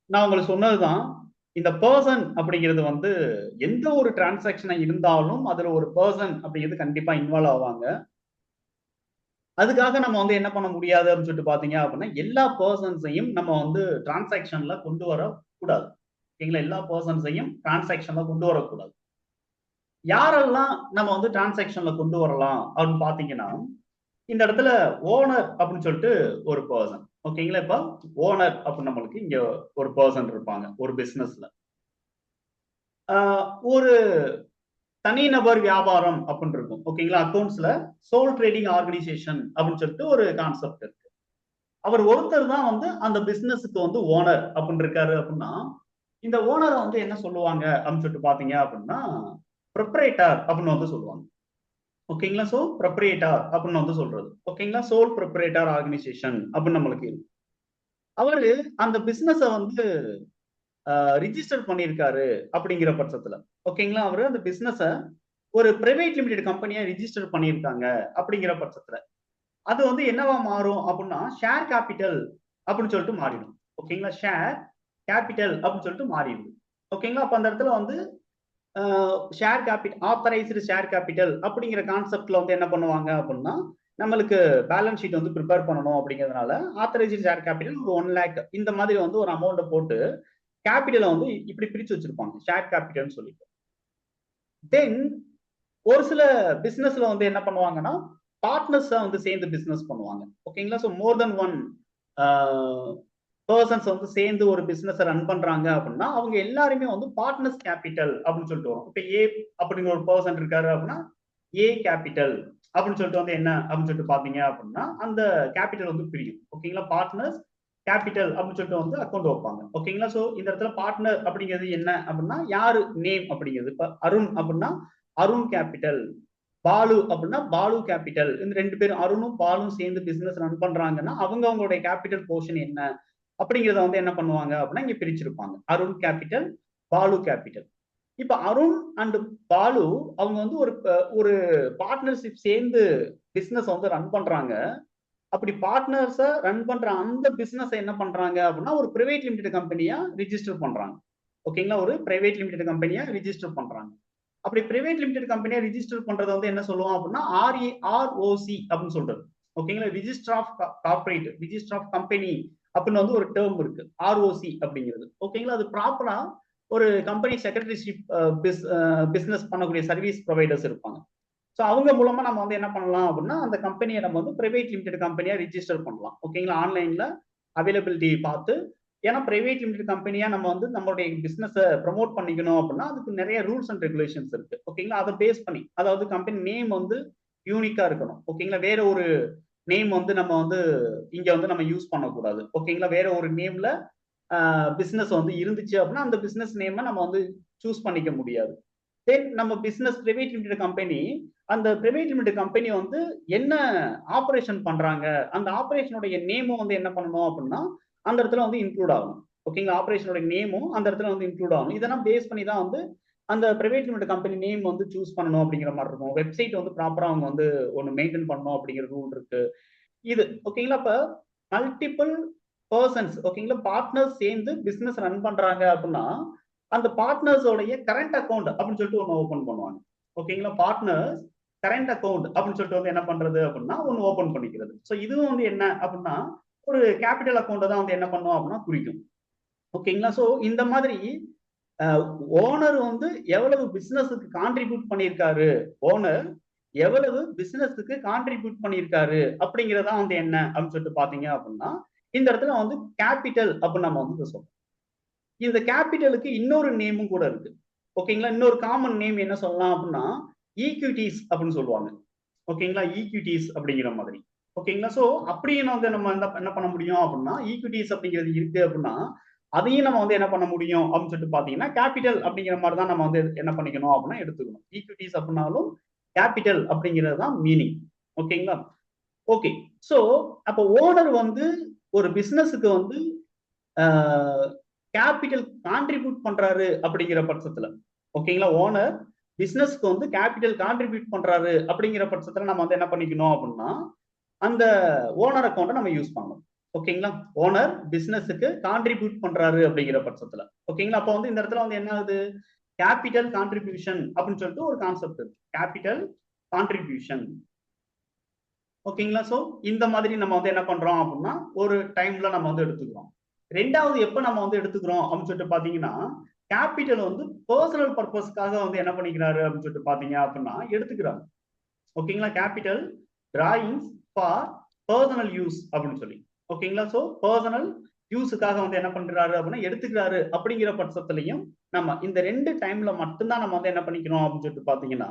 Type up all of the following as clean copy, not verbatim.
நான் உங்களுக்கு சொன்னதுதான். இந்த பர்சன் அப்படிங்கிறது வந்து எந்த ஒரு டிரான்சாக்ஷனா இருந்தாலும் அதுல ஒரு பர்சன் அப்படிங்கிறது கண்டிப்பா இன்வால்வ் ஆவாங்க. அதுக்காக நம்ம வந்து என்ன பண்ண முடியாது அப்படின்னு சொல்லிட்டு பாத்தீங்க அப்படின்னா, எல்லா பர்சன்ஸையும் நம்ம வந்து டிரான்சாக்ஷன்ல கொண்டு வரக்கூடாது. ஓகேங்களா? எல்லா பர்சன்ஸையும் டிரான்சாக்ஷன்ல கொண்டு வரக்கூடாது. யாரெல்லாம் நம்ம வந்து டிரான்சாக்ஷன்ல கொண்டு வரலாம் அப்படின்னு பாத்தீங்கன்னா, இந்த இடத்துல ஓனர் அப்படின்னு சொல்லிட்டு ஒரு பர்சன். ஓகேங்களா? இப்ப ஓனர் அப்படின்னு நம்மளுக்கு இங்க ஒரு பர்சன் இருப்பாங்க ஒரு பிசினஸ்ல. ஒரு தனிநபர் வியாபாரம் அப்படின்னு இருக்கும். ஓகேங்களா? அக்கவுண்ட்ஸ்ல சோல் ட்ரேடிங் ஆர்கனைசேஷன் அப்படின்னு சொல்லிட்டு ஒரு கான்செப்ட் இருக்கு. அவர் ஒருத்தர் தான் வந்து அந்த பிசினஸுக்கு வந்து ஓனர் அப்படின்னு இருக்காரு அப்படின்னா, இந்த ஓனரை வந்து என்ன சொல்லுவாங்க அப்படின்னு சொல்லிட்டு பாத்தீங்க அப்படின்னா, ப்ரொப்ரேட்டர் அப்படின்னு வந்து சொல்லுவாங்க. ஓகேங்களா? சோ ப்ரொப்ரேட்டர் அப்படின்னு வந்து சொல்றது. ஓகேங்களா? சோல் ப்ரொப்ரேட்டர் ஆர்கனைசேஷன் அப்படின்னு நம்மளுக்கு இருக்கு. அவரு அந்த பிசினஸ வந்து ரிஜிஸ்டர் பண்ணியிருக்காரு அப்படிங்கிற பட்சத்துல. ஓகேங்களா? அவரு அந்த பிசினஸ ஒரு பிரைவேட் லிமிடெட் கம்பெனியா ரிஜிஸ்டர் பண்ணியிருக்காங்க அப்படிங்கிற பட்சத்துல, அது வந்து என்னவா மாறும் அப்படின்னா, ஷேர் கேபிட்டல் அப்படின்னு சொல்லிட்டு மாறிடும். ஓகேங்களா? ஷேர் கேபிட்டல் அப்படின்னு சொல்லிட்டு மாறிடுது. ஓகேங்களா? அப்ப அந்த இடத்துல வந்து share capital authorised share capital அப்படிங்கிற கான்செப்ட்ல வந்து என்ன பண்ணுவாங்க அப்படின்னா, நம்மளுக்கு பேலன்ஸ் ஷீட் வந்து ப்ரிப்பேர் பண்ணணும் அப்படிங்கிறதுனால, ஆத்தரைஸ்டு ஷேர் கேபிட்டல் ஒரு 1 லேக் இந்த மாதிரி வந்து ஒரு அமௌண்ட்ட போட்டு, கேபிட்டல வந்து இப்படி பிரிச்சு வச்சிருப்பாங்க. ஷேர் கேபிட்டல்னு சொல்லிட்டு. தென் ஒரு சில பிசினஸ்ல வந்து என்ன பண்ணுவாங்கன்னா, பார்ட்னர்ஸா வந்து சேர்ந்து பிசினஸ் பண்ணுவாங்க. ஓகேங்களா? சோ மோர் தென் ஒன் ஆ பெர்சன்ஸ் வந்து சேர்ந்து ஒரு பிசினஸ ரன் பண்றாங்க அப்படின்னா, அவங்க எல்லாருமே வந்து பார்ட்னர்ஸ் கேபிட்டல் அப்படின்னு சொல்லிட்டு வரும். இப்ப ஏ அப்படிங்கிற ஒரு பெர்சன் இருக்காரு அப்படின்னா, ஏ கேபிட்டல் அப்படின்னு சொல்லிட்டு வந்து என்ன அப்படின்னு சொல்லிட்டு பாத்தீங்க அப்படின்னா, அந்த கேபிட்டல் வந்து பிரியும். ஓகேங்களா? பார்ட்னர்ஸ் கேபிட்டல் அப்படின்னு சொல்லிட்டு வந்து அக்கவுண்ட் வைப்பாங்க. ஓகேங்களா? சோ இந்த இடத்துல பார்ட்னர் அப்படிங்கிறது என்ன அப்படின்னா, யாரு நேம் அப்படிங்கிறது. இப்ப அருண் அப்படின்னா, அருண் கேபிட்டல். பாலு அப்படின்னா பாலு கேபிட்டல். இந்த 2 பேரும் அருணும், பாலும் சேர்ந்து பிசினஸ் ரன் பண்றாங்கன்னா, அவங்க அவங்களுடைய கேபிட்டல் போர்ஷன் என்ன? அப்படிங்கிறத வந்து என்ன பண்ணுவாங்க அப்படின்னா, இங்க பிரிச்சிருப்பாங்க. Arun capital, Balu capital. இப்ப அருண் அண்ட் பாலு அவங்க வந்து ஒரு பார்ட்னர்ஷிப் சேர்ந்து பிசினஸ் வந்து ரன் பண்றாங்க. அப்படி பார்ட்னர்ஸா ரன் பண்ற அந்த பிசினஸ் என்ன பண்றாங்க அப்படின்னா, ஒரு பிரைவேட் லிமிடெட் கம்பெனியா ரிஜிஸ்டர் பண்றாங்க. ஓகேங்களா? ஒரு பிரைவேட் லிமிடெட் கம்பெனியா ரிஜிஸ்டர் பண்றாங்க. அப்படி பிரைவேட் லிமிடெட் கம்பெனியா ரிஜிஸ்டர் பண்றத வந்து என்ன சொல்லுவோம் அப்படின்னா, ஆர்ஓசி அப்படின்னு சொல்றது. ஓகேங்களா? Register of corporate, register of company அப்படின்னு வந்து ஒரு டேர்ம் இருக்கு. ஆர்ஓசி அப்படிங்கிறது. ஓகேங்களா? அது ப்ராப்பரா ஒரு கம்பெனி செக்ரட்டரிஷிப் பிசினஸ் பண்ணக்கூடிய சர்வீஸ் ப்ரொவைடர்ஸ் இருப்பாங்க. ஸோ அவங்க மூலமா நம்ம வந்து என்ன பண்ணலாம் அப்படின்னா, அந்த கம்பெனியை நம்ம வந்து பிரைவேட் லிமிடெட் கம்பெனியா ரிஜிஸ்டர் பண்ணலாம். ஓகேங்களா? ஆன்லைன்ல அவைலபிலிட்டி பார்த்து, ஏன்னா பிரைவேட் லிமிடெட் கம்பெனியா நம்ம வந்து நம்மளுடைய பிசினஸ ப்ரமோட் பண்ணிக்கணும் அப்படின்னா, அதுக்கு நிறைய ரூல்ஸ் அண்ட் ரெகுலேஷன்ஸ் இருக்கு. ஓகேங்களா? அதை பேஸ் பண்ணி, அதாவது கம்பெனி நேம் வந்து யூனிக்கா இருக்கணும். ஓகேங்களா? வேற ஒரு நேம் வந்து நம்ம வந்து இங்க வந்து நம்ம யூஸ் பண்ணக்கூடாது. ஓகேங்களா? வேற ஒரு நேம்ல பிசினஸ் வந்து இருந்துச்சு அப்படின்னா, அந்த பிசினஸ் நேம நம்ம வந்து சூஸ் பண்ணிக்க முடியாது. தென் நம்ம பிசினஸ் பிரைவேட் லிமிடெட் கம்பெனி, அந்த பிரைவேட் லிமிடெட் கம்பெனி வந்து என்ன ஆப்பரேஷன் பண்றாங்க, அந்த ஆப்பரேஷனுடைய நேமும் வந்து என்ன பண்ணணும் அப்படின்னா, அந்த இடத்துல வந்து இன்க்ளூட் ஆகணும். ஓகேங்களா? ஆப்பரேஷனோட நேமும் அந்த இடத்துல வந்து இன்க்ளூட் ஆகணும். இதெல்லாம் பேஸ் பண்ணி தான் வந்து அந்த பிரைவேட் லிமிடெட் கம்பெனி நேம் வந்து சூஸ் பண்ணணும் அப்படிங்கிற மாரி இருக்கும். வெப்சைட் வந்து ப்ராப்பரா அவங்க வந்து ஒண்ணு மெயின்டெயின் பண்ணணும் அப்படிங்கிற ரூல் இருக்கு. இது ஓகேங்களா? அப்ப மல்டிபிள் பெர்சன்ஸ் ஓகேங்களா? பார்ட்னர்ஸ் சேர்ந்து பிசினஸ் ரன் பண்றாங்க அப்படின்னா, அந்த பார்ட்னர்ஸோடைய கரண்ட் அக்கவுண்ட் அப்படின்னு சொல்லிட்டு ஒண்ணு ஓபன் பண்ணுவாங்க. ஓகேங்களா? பார்ட்னர்ஸ் கரண்ட் அக்கவுண்ட் அப்படின்னு சொல்லிட்டு வந்து என்ன பண்றது அப்படின்னா, ஒண்ணு ஓபன் பண்ணிக்கிறது. சோ இதுவும் வந்து என்ன அப்படின்னா, ஒரு கேபிட்டல் அக்கவுண்ட் தான் வந்து என்ன பண்ணும் அப்படின்னா குறிக்கும். ஓகேங்களா? சோ இந்த மாதிரி ஓனர் வந்து எவ்வளவு பிசினஸ்க்கு கான்ட்ரிபியூட் பண்ணியிருக்காரு, ஓனர் எவ்வளவு பிசினஸ்க்கு கான்ட்ரிபியூட் பண்ணியிருக்காரு அப்படிங்கிறதா வந்து என்ன அப்படின்னு சொல்லிட்டு பாத்தீங்க அப்படின்னா, இந்த இடத்துல வந்து கேபிட்டல் அப்படின்னு நம்ம வந்து சொல்றோம். இந்த கேபிட்டலுக்கு இன்னொரு நேமும் கூட இருக்கு. ஓகேங்களா? இன்னொரு காமன் நேம் என்ன சொல்லலாம் அப்படின்னா, ஈக்விட்டீஸ் அப்படின்னு சொல்லுவாங்க. ஓகேங்களா? ஈக்விட்டீஸ் அப்படிங்கிற மாதிரி. ஓகேங்களா? சோ அப்படியும் வந்து நம்ம என்ன பண்ண முடியும் அப்படின்னா, ஈக்விட்டீஸ் அப்படிங்கிறது இருக்கு அப்படின்னா, அதையும் நம்ம வந்து என்ன பண்ண முடியும் அப்படின்னு சொல்லிட்டு பாத்தீங்கன்னா, கேபிட்டல் அப்படிங்கிற மாதிரி தான் நம்ம வந்து என்ன பண்ணிக்கணும் அப்படின்னா எடுத்துக்கணும். ஈக்விட்டீஸ் அப்படின்னாலும் கேபிட்டல் அப்படிங்கிறது தான் மீனிங். ஓகேங்களா? ஓகே. சோ அப்ப ஓனர் வந்து ஒரு பிசினஸ்க்கு வந்து கேபிட்டல் கான்ட்ரிபியூட் பண்றாரு அப்படிங்கிற பட்சத்துல ஓகேங்களா? ஓனர் பிசினஸ்க்கு வந்து கேபிட்டல் கான்ட்ரிபியூட் பண்றாரு அப்படிங்கிற பட்சத்துல நம்ம வந்து என்ன பண்ணிக்கணும் அப்படின்னா, அந்த ஓனர் அக்கௌண்ட்டை நம்ம யூஸ் பண்ணணும். ஓகேங்களா? ஓனர் பிசினஸுக்கு கான்ட்ரிபியூட் பண்றாரு அப்படிங்கிற பட்சத்துல. ஓகேங்களா? அப்ப வந்து இந்த இடத்துல வந்து என்ன ஆகுது? கேபிட்டல் கான்ட்ரிபியூஷன் அப்படின்னு சொல்லிட்டு ஒரு கான்செப்ட் இருக்கு. Capital contribution. ஓகேங்களா? சோ இந்த மாதிரி நம்ம வந்து என்ன பண்றோம் அப்படின்னா ஒரு டைம்ல நம்ம வந்து எடுத்துக்கிறோம். ரெண்டாவது எப்ப நம்ம வந்து எடுத்துக்கிறோம் அப்படின்னு சொல்லிட்டு பாத்தீங்கன்னா, கேபிட்டல் வந்து பர்சனல் பர்பஸ்க்காக வந்து என்ன பண்ணிக்கிறாரு அப்படின்னு சொல்லிட்டு பாத்தீங்க அப்படின்னா எடுத்துக்கிறாங்க. ஓகேங்களா? Capital drawings for personal use அப்படின்னு சொல்லி. ஓகேங்களா? சோ பர்சனல் யூஸுக்காக வந்து என்ன பண்றாரு அப்படின்னா எடுத்துக்கிறாரு அப்படிங்கிற பட்சத்திலையும் நம்ம இந்த 2 டைம்ல மட்டும்தான் நம்ம வந்து என்ன பண்ணிக்கிறோம் அப்படின்னு சொல்லிட்டு பாத்தீங்கன்னா,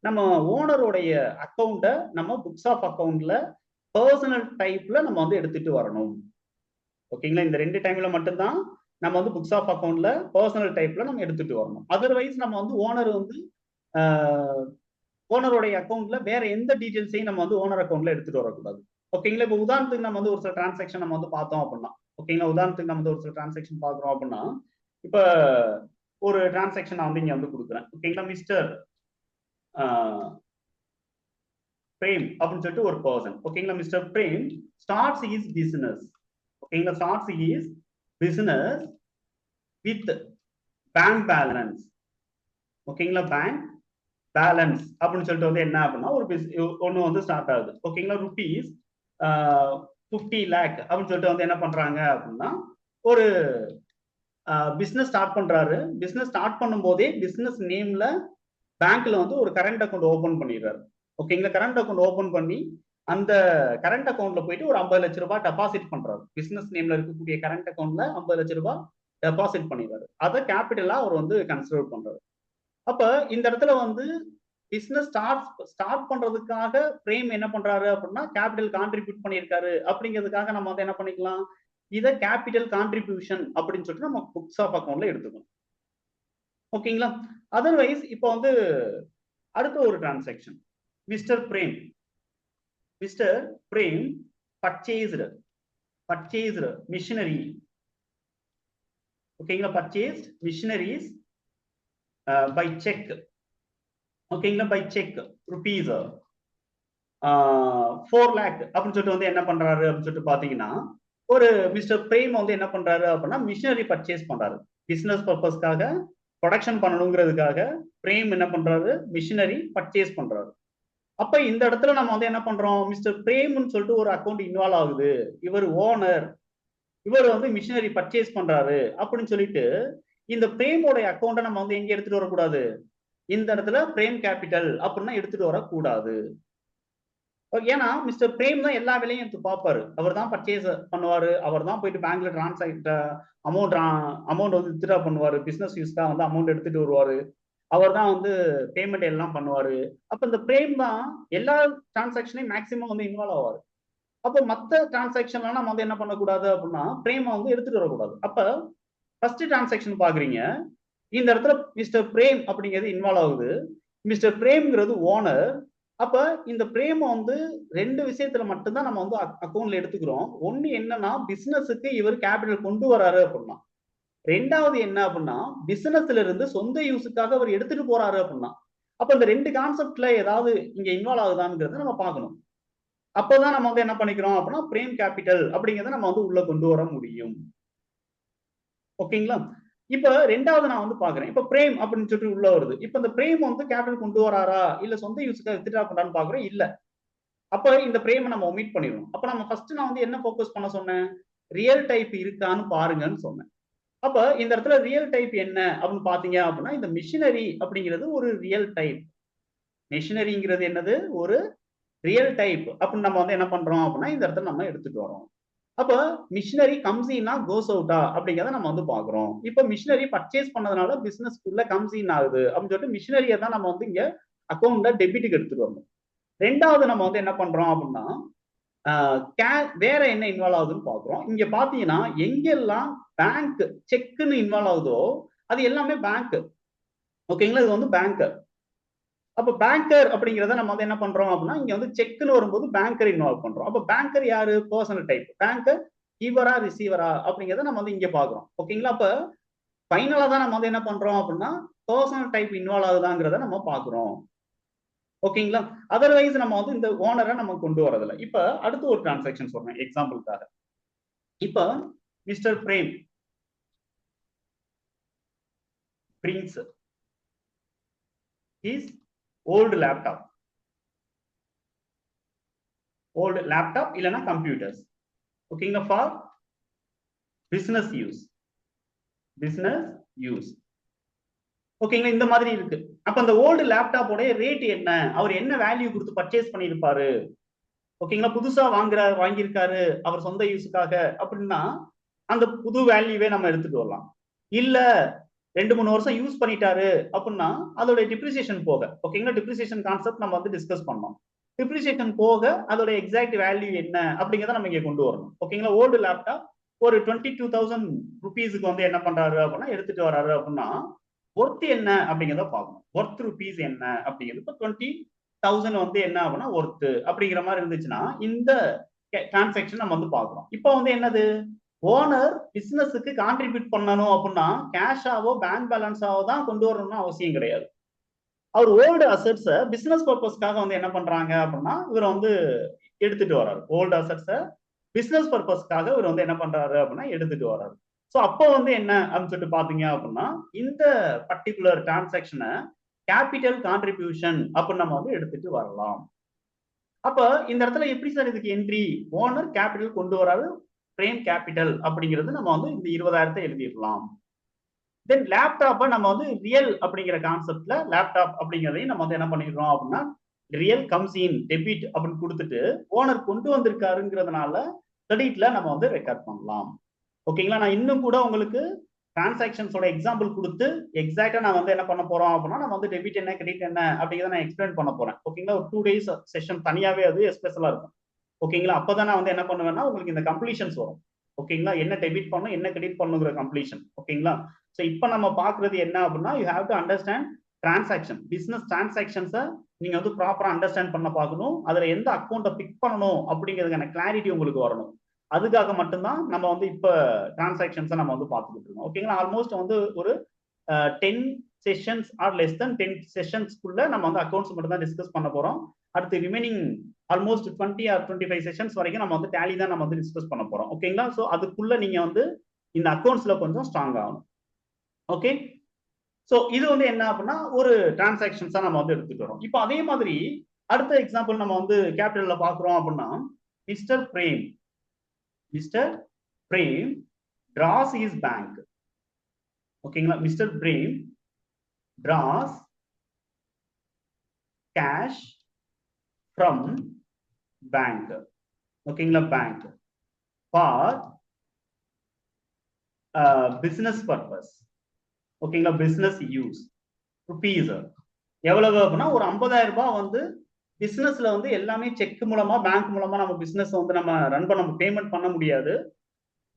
நம்ம ஓனருடைய அக்கௌண்ட்டை நம்ம புக்ஸ் ஆஃப் அக்கவுண்ட்ல பர்சனல் டைப்ல நம்ம வந்து எடுத்துட்டு வரணும். ஓகேங்களா? இந்த 2 டைம்ல மட்டும்தான் நம்ம வந்து புக்ஸ் ஆஃப் அக்கவுண்ட்ல பர்சனல் டைப்ல நம்ம எடுத்துட்டு வரணும். அதர்வைஸ் நம்ம வந்து ஓனர் வந்து ஓனருடைய அக்கௌண்ட்ல வேற எந்த டீடைல்ஸையும் நம்ம வந்து ஓனர் அக்கௌண்ட்ல எடுத்துட்டு வரக்கூடாது. ஓகேங்களா? இப்போ உதாரணத்துக்கு நம்ம வந்து ஒரு சில டிரான்சாக்ஷன் நம்ம வந்து பார்த்தோம் அப்படின்னா, ஓகேங்களா? உதாரணத்துக்கு நம்ம வந்து ஒரு சில டிரான்சாக்ஷன் பார்க்குறோம் அப்படின்னா, இப்ப ஒரு டிரான்சாக்ஷன் நான் வந்து இங்க வந்து கொடுக்குறேன். ஓகேங்களா? மிஸ்டர் பிரேம் அப்படின்னு சொல்லிட்டு ஒரு பர்சன். ஓகேங்களா? Mister Prem starts his business. ஓகேங்களா? Starts his business with bank balance. ஓகேங்களா? பேங்க் பேலன்ஸ் அப்படின்னு சொல்லிட்டு வந்து என்ன அப்படின்னா ஒரு ஒன்று வந்து ஸ்டார்ட் ஆகுது. ஓகேங்களா? ருபீஸ் 50 lakh அப்படின்னு சொல்லிட்டு வந்து என்ன பண்றாங்க அப்படின்னா ஒரு பிசினஸ் ஸ்டார்ட் பண்றாரு. பிசினஸ் ஸ்டார்ட் பண்ணும் போதே பிசினஸ் நேம்ல பேங்க்ல வந்து ஒரு கரண்ட் அக்கௌண்ட் ஓபன் பண்ணிடுறாரு. ஓகேங்களா? கரண்ட் அக்கௌண்ட் ஓபன் பண்ணி அந்த கரண்ட் அக்கௌண்ட்ல போயிட்டு ஒரு 50 லட்ச ரூபாய் டெபாசிட் பண்றாரு. பிசினஸ் நேம்ல இருக்கக்கூடிய கரண்ட் அக்கௌண்ட்ல 50 லட்ச ரூபாய் டெபாசிட் பண்ணிடுறாரு. அதை கேபிட்டலா அவர் வந்து கன்சிடர் பண்றாரு. அப்ப இந்த இடத்துல வந்து பிசினஸ் ஸ்டார்ட் பண்றதுக்காக பிரேம் என்ன பண்றாரு அப்படின்னா கேபிட்டல் கான்ட்ரிபியூட் பண்ணியிருக்காரு அப்படிங்கிறதுக்காக நம்ம வந்து என்ன பண்ணிக்கலாம், இதை கேபிட்டல் கான்ட்ரிபியூஷன் அப்படின்னு சொல்லிட்டு நம்ம புக்ஸ் ஆஃப் அக்கௌண்ட்ல எடுத்துக்கணும். ஓகேங்களா? அதர்வைஸ் இப்போ வந்து அடுத்த ஒரு transaction mister Prem purchased machinery. ஓகேங்களா? Purchased machineries by cheque. ஓகேங்களா? பை செக் ருபீஸ் 4 lakh அப்படின்னு சொல்லிட்டு வந்து என்ன பண்றாரு அப்படின்னு சொல்லிட்டு பாத்தீங்கன்னா ஒரு மிஸ்டர் பிரேம் வந்து என்ன பண்றாரு அப்படின்னா மிஷினரி பர்ச்சேஸ் பண்றாரு. பிசினஸ் பர்பஸ்க்காக ப்ரொடக்ஷன் பண்ணணுங்கிறதுக்காக பிரேம் என்ன பண்றாரு, மிஷினரி பர்ச்சேஸ் பண்றாரு. அப்ப இந்த இடத்துல நம்ம வந்து என்ன பண்றோம், மிஸ்டர் பிரேம்னு சொல்லிட்டு ஒரு அக்கௌண்ட் இன்வால்வ் ஆகுது. இவர் ஓனர், இவர் வந்து மிஷினரி பர்ச்சேஸ் பண்றாரு அப்படின்னு சொல்லிட்டு இந்த பிரேமோட அக்கௌண்ட்டை நம்ம வந்து எங்க எடுத்துட்டு வரக்கூடாது, இந்த இடத்துல பிரேம் கேபிட்டல் அப்படின்னா எடுத்துட்டு வரக்கூடாது. ஏன்னா மிஸ்டர் பிரேம் தான் எல்லா வேலையும் எடுத்து பார்ப்பாரு. அவர் தான் பர்ச்சேஸ் பண்ணுவாரு. அவர் தான் போயிட்டு பேங்க்ல டிரான்சாக்ட் அமௌண்ட் வந்து வித்ட்ரா பண்ணுவாரு. பிசினஸ் யூஸ்க்காக வந்து அமௌண்ட் எடுத்துட்டு வருவாரு. அவர் தான் வந்து பேமெண்ட் எல்லாம் பண்ணுவாரு. அப்ப இந்த பிரேம் தான் எல்லா டிரான்சாக்ஷனையும் மேக்சிமம் வந்து இன்வால்வ் ஆவாரு. அப்ப மத்த டிரான்சாக்ஷன்லாம் நம்ம வந்து என்ன பண்ணக்கூடாது அப்படின்னா பிரேமை வந்து எடுத்துட்டு வரக்கூடாது. அப்ப ஃபர்ஸ்ட் டிரான்சாக்ஷன் பாக்குறீங்க, இந்த இடத்துல மிஸ்டர் பிரேம் அப்படிங்கிறது இன்வால்வ் ஆகுது. மிஸ்டர் பிரேம்ங்கிறது ஓனர். அப்ப இந்த பிரேம் வந்து 2 விஷயத்துல மட்டும்தான் நம்ம வந்து அக்கௌண்ட்ல எடுத்துக்கிறோம். ஒண்ணு என்னன்னா பிசினஸுக்கு இவர் கேபிட்டல் கொண்டு வராரு அப்படின்னா. ரெண்டாவது என்ன அப்படின்னா பிசினஸ்ல இருந்து சொந்த யூஸுக்காக அவர் எடுத்துட்டு போறாரு அப்படின்னா. அப்ப இந்த 2 கான்செப்ட்ல ஏதாவது இங்க இன்வால்வ் ஆகுதாங்கிறத நம்ம பார்க்கணும். அப்பதான் நம்ம வந்து என்ன பண்ணிக்கிறோம் அப்படின்னா பிரேம் கேபிட்டல் அப்படிங்கிறத நம்ம வந்து உள்ள கொண்டு வர முடியும். ஓகேங்களா? இப்ப ரெண்டாவது நான் வந்து பாக்குறேன். இப்ப பிரேம் அப்படின்னு சொல்லிட்டு உள்ள வருது. இப்ப இந்த பிரேம் வந்து கேபிட்டல் கொண்டு வராரா இல்ல சொந்த யூஸ்க்கு வித்ட்ரா பண்றான்னு பாக்குறோம். இல்ல. அப்ப இந்த பிரேமை நம்ம ஒமிட் பண்ணிடுவோம். அப்ப நம்ம ஃபர்ஸ்ட் நான் வந்து என்ன ஃபோக்கஸ் பண்ண சொன்னேன், ரியல் டைப் இருக்கான்னு பாருங்கன்னு சொன்னேன். அப்ப இந்த இடத்துல ரியல் டைப் என்ன அப்படின்னு பாத்தீங்க அப்படின்னா இந்த மிஷினரி அப்படிங்கிறது ஒரு ரியல் டைப். மிஷினரிங்கிறது என்னது, ஒரு ரியல் டைப் அப்படின்னு நம்ம வந்து என்ன பண்றோம் அப்படின்னா இந்த இடத்துல நம்ம எடுத்துட்டு வரோம். அப்ப மிஷினரி கம்ஸ் இன்னா கோஸ் அவுட்டா அப்படிங்கிறத நம்ம வந்து பாக்குறோம். இப்ப மிஷினரி பர்ச்சேஸ் பண்ணதுனால பிசினஸ்க்குள்ள கம்ஸ் இன் ஆகுது அப்படின்னு சொல்லிட்டு மிஷினரியை தான் நம்ம வந்து இங்க அக்கௌண்ட்ல டெபிட்டுக்கு எடுத்துட்டு வரணும். ரெண்டாவது நம்ம வந்து என்ன பண்றோம் அப்படின்னா வேற என்ன இன்வால்வ் ஆகுதுன்னு பாக்குறோம். இங்க பாத்தீங்கன்னா எங்கெல்லாம் பேங்க் செக்குன்னு இன்வால்வ் ஆகுதோ அது எல்லாமே பேங்க். ஓகேங்களா? இது வந்து பேங்கர். அப்ப பேங்கர் அப்படிங்கிறத நம்ம வந்து என்ன பண்றோம் அப்படின்னா இங்க வந்து செக்னு வரும்போது பேங்கர் இன்வால்வ் பண்றோம். அப்ப பேங்கர் யாரு, பர்சனல் டைப். பேங்கர் கிவரா ரிசீவரா அப்படிங்கிறத நம்ம வந்து இங்க பாக்குறோம். ஓகேங்களா? அப்ப ஃபைனலா தான் நம்ம வந்து என்ன பண்றோம் அப்படின்னா பர்சனல் டைப் இன்வால்வ் ஆகுதாங்கிறத நம்ம பாக்குறோம். ஓகேங்களா? அதர்வைஸ் நம்ம வந்து இந்த ஓனரை நம்ம கொண்டு வரதில்லை. இப்ப அடுத்து ஒரு டிரான்சாக்ஷன் சொல்றேன் எக்ஸாம்பிளுக்காக. இப்ப mister Prem brings his old laptop இல்லனா கம்ப்யூட்டர்ஸ், ஓகேங்களா, ஃபார் பிசினஸ் யூஸ். ஓகேங்களா, இந்த மாதிரி இருக்கு. அப்ப அந்த ஓல்டு லேப்டாப்போட ரேட் என்ன, அவர் என்ன வேல்யூ கொடுத்து பர்ச்சேஸ் பண்ணிருப்பாரு, ஓகேங்களா, புதுசா வாங்கியிருக்காரு அவர் சொந்த யூஸுக்காக அப்படின்னா அந்த புது வேல்யூவே நம்ம எடுத்துட்டு வரலாம். இல்ல 2-3 வருஷம் யூஸ் பண்ணிட்டாரு அப்படின்னா அதோட டிப்ரிசியேஷன் போக, ஓகேங்களா, டிப்ரிசியேஷன் கான்செப்ட் நம்ம வந்து டிஸ்கஸ் பண்ணோம். டிப்ரிசியேஷன் போக அதோட எக்ஸாக்ட் வேல்யூ என்ன அப்படிங்கிறத நம்ம இங்க கொண்டு வரணும். ஓகேங்களா, ஓல்டு லேப்டாப் ஒரு 22,000 ருபீஸுக்கு வந்து என்ன பண்றாரு அப்படின்னா எடுத்துட்டு வராரு அப்படின்னா ஒர்த் என்ன அப்படிங்கிறத பார்க்கணும். ஒர்த் ருபீஸ் என்ன அப்படிங்கிறது இப்போ 20,000 வந்து என்ன அப்படின்னா ஒர்த் அப்படிங்கிற மாதிரி இருந்துச்சுன்னா இந்த டிரான்சாக்ஷன் நம்ம வந்து பார்க்கணும். இப்போ வந்து என்னது, ஓனர் பிசினஸுக்கு கான்ட்ரிபியூட் பண்ணணும் அப்படின்னா கேஷாவோ பேங்க் பேலன்ஸாவோ தான் கொண்டு வரணும்னு அவசியம் கிடையாது. அவர் ஓல்டு அசெட்ஸை பிசினஸ் பர்பஸ்க்காக வந்து என்ன பண்றாங்க அப்படின்னா இவர் வந்து எடுத்துட்டு வர்றாரு. ஓல்டு அசெட்ஸை பிசினஸ் பர்பஸ்க்காக இவர் வந்து என்ன பண்றாரு அப்படின்னா எடுத்துட்டு வர்றாரு. ஸோ அப்போ வந்து என்ன அப்படின்னு சொல்லிட்டு பாத்தீங்க அப்படின்னா இந்த பர்டிகுலர் டிரான்சாக்ஷனை கேபிட்டல் கான்ட்ரிபியூஷன் அப்படின்னு நம்ம வந்து எடுத்துட்டு வரலாம். அப்ப இந்த இடத்துல எப்படி சார் இதுக்கு என்ட்ரி, ஓனர் கேபிட்டல் கொண்டு வராரு, பிரேம் கேபிட்டல் அப்படிங்கிறது நம்ம வந்து இந்த 20,000 எழுதிடலாம். தென் லேப்டாப்பை நம்ம வந்து ரியல் அப்படிங்கிற கான்செப்ட்ல லேப்டாப் அப்படிங்கிறதையும் நம்ம வந்து என்ன பண்ணிடுறோம் அப்படின்னா ரியல் கம்ஸ் இன் டெபிட் அப்படின்னு கொடுத்துட்டு ஓனர் கொண்டு வந்திருக்காருங்கிறதுனால கிரெடிட்ல நம்ம வந்து ரெக்கார்ட் பண்ணலாம். ஓகேங்களா, நான் இன்னும் கூட உங்களுக்கு டிரான்சாக்ஷன்ஸோட எக்ஸாம்பிள் கொடுத்து எக்ஸாக்டா நான் வந்து என்ன பண்ண போறோம் அப்படின்னா நம்ம வந்து டெபிட் என்ன கிரெடிட் என்ன அப்படிங்கிறத நான் எக்ஸ்பிளைன் பண்ண போறேன். ஓகேங்களா, ஒரு 2 days செஷன் தனியாவே அது ஸ்பெஷலா இருக்கும். ஓகேங்களா, அப்பதான் நான் வந்து என்ன பண்ணுவேன்னா உங்களுக்கு இந்த கம்ப்ளீஷன்ஸ் வரும். ஓகேங்களா, என்ன டெபிட் பண்ணும் என்ன கிரெடிட் பண்ணுங்கிற கம்ப்ளீஷன். ஓகேங்களா, ஸோ இப்போ நம்ம பாக்குறது என்ன அப்படின்னா you have to understand transaction, business டிரான்சாக்ஷன்ஸை நீங்க வந்து ப்ராப்பரா அண்டர்ஸ்டாண்ட் பண்ண பார்க்கணும். அதுல எந்த அக்கௌண்ட்டை பிக் பண்ணணும் அப்படிங்கிறதுக்கான கிளாரிட்டி உங்களுக்கு வரணும். அதுக்காக மட்டும்தான் நம்ம வந்து இப்ப டிரான்சாக்ஷன்ஸை நம்ம வந்து பார்த்துக்கிட்டு இருக்கோம். ஓகேங்களா, ஆல்மோஸ்ட் வந்து ஒரு 10 செஷன்ஸ் ஆர் லெஸ் தென் 10 செஷன்ஸ்க்குள்ள நம்ம வந்து அக்கௌண்ட்ஸ் மட்டும் தான் டிஸ்கஸ் பண்ண போறோம். அடுத்து ரிமைனிங் ஆல்மோஸ்ட் 20 ஆர் 25 செஷன்ஸ் வரைக்கும் நம்ம வந்து டேலி தான் நம்ம வந்து டிஸ்கஸ் பண்ண போறோம். ஓகேங்களா, ஸோ அதுக்குள்ள நீங்க வந்து இந்த அக்கௌண்ட்ஸ்ல கொஞ்சம் ஸ்ட்ராங் ஆகணும். ஓகே, ஸோ இது வந்து என்ன அப்படின்னா ஒரு டிரான்சாக்ஷன்ஸா நம்ம வந்து எடுத்துட்டு வரோம். இப்போ அதே மாதிரி அடுத்த எக்ஸாம்பிள் நம்ம வந்து கேபிட்டல்ல பாக்குறோம் அப்படின்னா mister Prem draws is bank. ஓகேங்களா, mister Prem draws cash from bank. ஓகேங்களா, பேங்க் ஃபார் பிசினஸ் பர்பஸ். ஓகேங்களா, பிசினஸ் யூஸ் ருபீஸ் எவ்வளவு அப்படின்னா ஒரு 50,000 ரூபாய் வந்து பிசினஸ்ல வந்து எல்லாமே செக் மூலமா பேங்க் மூலமா நம்ம பிசினஸ் வந்து நம்ம ரன் பண்ண பேமெண்ட் பண்ண முடியாது.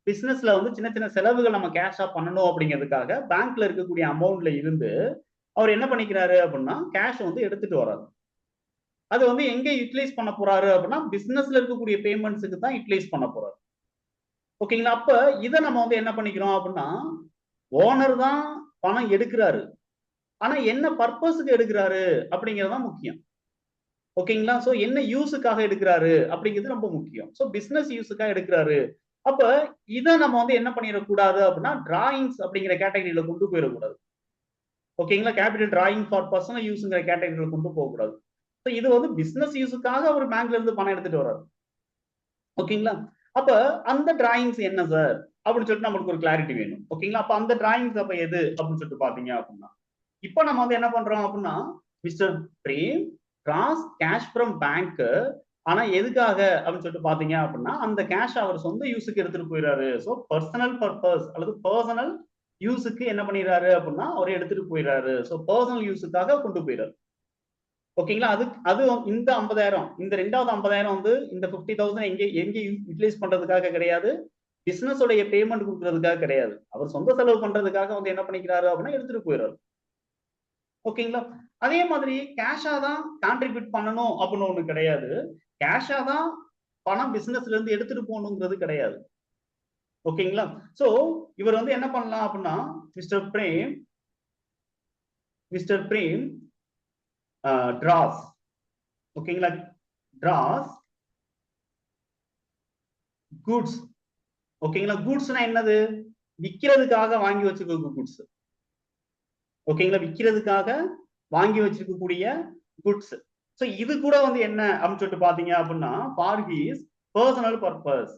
பிசினஸ்ல வந்து சின்ன சின்ன செலவுகள் நம்ம கேஷா பண்ணணும் அப்படிங்கிறதுக்காக பேங்க்ல இருக்கக்கூடிய அமௌண்ட்ல இருந்து அவர் என்ன பண்ணிக்கிறாரு அப்படின்னா கேஷ் வந்து எடுத்துட்டு வர்றாரு. அது வந்து எங்க யூட்டிலைஸ் பண்ண போறாரு அப்படின்னா பிசினஸ்ல இருக்கக்கூடிய பேமெண்ட்ஸுக்கு தான் யூட்டிலைஸ் பண்ண போறாரு. ஓகேங்களா, அப்ப இதை நம்ம வந்து என்ன பண்ணிக்கிறோம் அப்படின்னா ஓனர் தான் பணம் எடுக்கிறாரு, ஆனா என்ன பர்பஸுக்கு எடுக்கிறாரு அப்படிங்கறதுதான் முக்கியம். ஓகேங்களா, சோ என்ன யூஸுக்காக எடுக்கிறாரு அப்படிங்கிறது ரொம்ப முக்கியம். சோ பிசினஸ் யூஸுக்காக எடுக்கிறாரு. அப்ப இதை நம்ம வந்து என்ன பண்ணிடக்கூடாது அப்படின்னா டிராயிங்ஸ் அப்படிங்கிற கேட்டகரியில கொண்டு போயிடக்கூடாது. ஓகேங்களா, கேபிட்டல் டிராயிங் ஃபார் பர்சனல் யூஸ்ங்கிற கேட்டகரியில கொண்டு போகக்கூடாது. ஸோ இது வந்து பிசினஸ் யூஸுக்காக ஒரு பேங்க்ல இருந்து பணம் எடுத்துட்டு வர்றாரு. ஓகேங்களா, அப்ப அந்த டிராயிங்ஸ் என்ன சார் அப்படின்னு சொல்லிட்டு நம்மளுக்கு ஒரு கிளாரிட்டி வேணும். ஓகேங்களா, அப்ப அந்த டிராயிங்ஸ் அப்ப எது அப்படின்னு சொல்லிட்டு பாத்தீங்க அப்படின்னா இப்ப நம்ம வந்து என்ன பண்றோம் அப்படின்னா mister Prem draws cash from bank, ஆனா எதுக்காக அப்படின்னு சொல்லிட்டு பாத்தீங்க அப்படின்னா அந்த கேஷ் அவர் சொந்த யூஸுக்கு எடுத்துட்டு போயிடாரு. ஸோ பர்சனல் பர்பஸ் அல்லது பர்சனல் யூஸுக்கு என்ன பண்ணிடுறாரு அப்படின்னா அவர் எடுத்துட்டு போயிடுறாரு. ஸோ பர்சனல் யூஸுக்காக கொண்டு போயிடாரு. ஓகேங்களா, அது இந்த 50,000 இந்த ரெண்டாவது 50,000 வந்து இந்த 50,000 எங்க யூட்டிலைஸ் பண்றதுக்காக கிடையாது, பிசினஸ் உடைய பேமெண்ட் கொடுக்கறதுக்காக கிடையாது, அவர் சொந்த செலவு பண்றதுக்காக வந்து என்ன பண்ணிக்கிறாரு அப்படின்னா எடுத்துட்டு போயிடுறாரு. ஓகேங்களா, அதே மாதிரி கேஷா தான் கான்ட்ரிபியூட் பண்ணணும் அப்படின்னு ஒண்ணு கிடையாது, கேஷா தான் பணம் பிசினஸ்ல இருந்து எடுத்துட்டு போகணுங்கிறது கிடையாது. ஓகேங்களா, சோ இவர் வந்து என்ன பண்ணலாம் அப்படின்னா மிஸ்டர் பிரேம் டிராஸ், ஓகேங்களா, டிராஸ் குட்ஸ் ஓகேங்களா. கூட்ஸ்னா என்னது? விக்கிறதுக்காக வாங்கி வச்சுக்க குட்ஸ். ஓகேங்களா, விக்கிறதுக்காக வாங்கி வச்சிருக்கக்கூடிய குட்ஸ். ஸோ இது கூட வந்து என்ன அப்படின்னு சொல்லிட்டு பாத்தீங்க அப்படின்னா, ஃபார் ஹிஸ் பர்சனல் பர்பஸ்.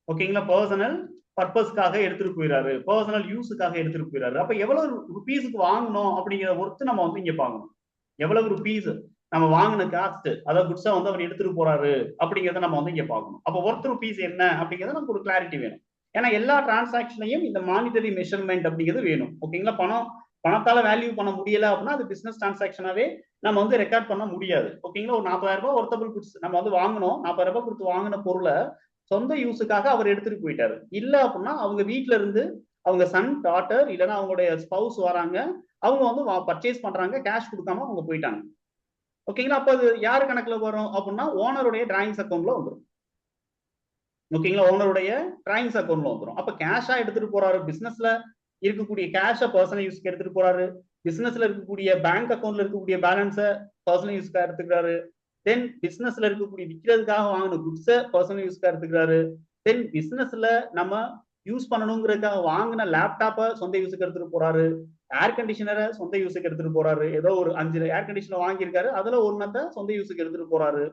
ஓகேங்களா, பர்சனல் பர்பஸ்க்காக எடுத்துட்டு போயிறாரு, பர்சனல் யூஸுக்காக எடுத்துட்டு போயிறாரு. அப்ப எவ்வளவு ருபீஸுக்கு வாங்கணும் அப்படிங்கிற ஒர்த்து நம்ம வந்து இங்க பார்க்கணும். எவ்வளவு ருபீஸ் நம்ம வாங்கின காஸ்ட், அதாவது குட்ஸா வந்து அவர் எடுத்துட்டு போறாரு அப்படிங்கிறத நம்ம வந்து இங்க பார்க்கணும். அப்ப ஒர்த் ருபீஸ் என்ன அப்படிங்கிறத நமக்கு ஒரு கிளாரிட்டி வேணும். ஏன்னா எல்லா டிரான்சாக்ஷனையும் இந்த மானிட்டரி மெஷர்மெண்ட் அப்படிங்கிறது வேணும். ஓகேங்களா, பணத்தால வேல்யூ பண்ண முடியல அப்படின்னா அது பிசினஸ் டிரான்சாக்ஷனாவே நம்ம வந்து ரெக்கார்ட் பண்ண முடியாது. ஓகேங்களா, ஒரு 40,000 ரூபாய் ஒர்த்தபிள் குட்ஸ் நம்ம வந்து வாங்கணும். 40,000 ரூபாய் கொடுத்து வாங்கின பொருளை சொந்த யூஸுக்காக அவர் எடுத்துட்டு போயிட்டாரு. இல்ல அப்படின்னா அவங்க வீட்டுல இருந்து அவங்க சன், டாட்டர் இல்லைன்னா அவங்களுடைய ஸ்பவுஸ் வராங்க, அவங்க வந்து பர்ச்சேஸ் பண்றாங்க, கேஷ் கொடுக்காம அவங்க போயிட்டாங்க. ஓகேங்களா, அப்ப அது யாரு கணக்குல வரும் அப்படின்னா ஓனருடைய டிராயிங்ஸ் அக்கௌண்ட்ல வந்துடும். ஓகேங்களா, ஓனருடைய டிராயிங்ஸ் அக்கௌண்ட்ல வந்துடும். அப்ப கேஷா எடுத்துட்டு போறாரு, பிசினஸ்ல இருக்கக்கூடிய கேஷ பர்சனல் யூஸ்க்கு எடுத்துட்டு போறாரு, பிசினஸ்ல இருக்கக்கூடிய பேங்க் அக்கௌண்ட்ல இருக்கக்கூடிய பேலன்ஸை பர்சனல் யூஸ்க்கு எடுத்துக்கிறாரு, தென் பிசினஸ்ல இருக்கக்கூடிய விற்கிறதுக்காக வாங்கின குட்ஸை பர்சனல் யூஸ்க்கு எடுத்துக்கிறாரு, தென் பிசினஸ்ல நம்ம யூஸ் பண்ணணுங்கிறதுக்காக வாங்கின லேப்டாப்பை சொந்த யூஸுக்கு எடுத்துட்டு போறாரு, ஏர் கண்டிஷனரை சொந்த யூஸுக்கு எடுத்துட்டு போறாரு, ஏதோ ஒரு 5 ஏர் கண்டிஷனர் வாங்கியிருக்காரு, அதுல ஒன்னத்தை சொந்த யூஸுக்கு எடுத்துட்டு போறாரு.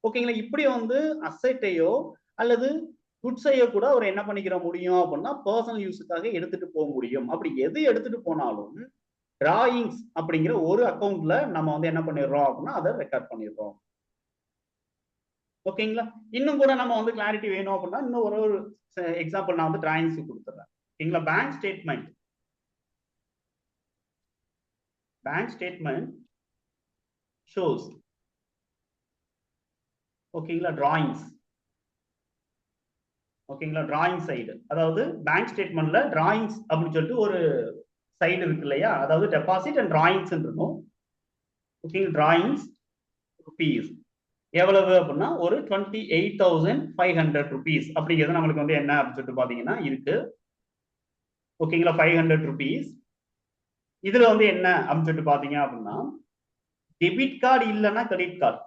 ஓகேங்களா, இப்படி வந்து அசெட்டையோ அல்லது குட்ஸையோ கூட அவர் என்ன பண்ணிக்கிற முடியும் அப்படின்னா பர்சனல் யூஸுக்காக எடுத்துட்டு போக முடியும். அப்படி எது எடுத்துட்டு போனாலும் டிராயிங்ஸ் அப்படிங்கிற ஒரு அக்கௌண்ட்ல நம்ம வந்து என்ன பண்ணிடுறோம் அப்படின்னா அதை ரெக்கார்ட் பண்ணிடுறோம். ஓகேங்களா, இன்னும் கூட நம்ம வந்து கிளாரிட்டி வேணும் அப்படின்னா இன்னும் ஒரு எக்ஸாம்பிள் நான் வந்து டிராயிங்ஸ் கொடுத்துறேன். ஓகேங்களா, பேங்க் ஸ்டேட்மெண்ட் ஷோஸ். ஓகேங்களா, டிராயிங்ஸ். ஓகேங்களா, டிராயிங் சைடு, அதாவது பேங்க் ஸ்டேட்மெண்ட்ல டிராயிங்ஸ் அப்படின்னு சொல்லிட்டு ஒரு சைடு இருக்கு இல்லையா, அதாவது டெபாசிட் அண்ட் டிராயிங்ஸ் இருக்கும். ஓகே, டிராயிங்ஸ் ருபீஸ் எவ்வளவு அப்படின்னா ஒரு 28,500 ருபீஸ் அப்படிங்கிறது நம்மளுக்கு வந்து என்ன அப்படின்னு சொல்லிட்டு பாத்தீங்கன்னா இருக்கு. ஓகேங்களா, 500 ருபீஸ். இதுல வந்து என்ன அப்படின்னு சொல்லிட்டு பாத்தீங்க அப்படின்னா டெபிட் கார்டு இல்லைன்னா கிரெடிட் கார்டு.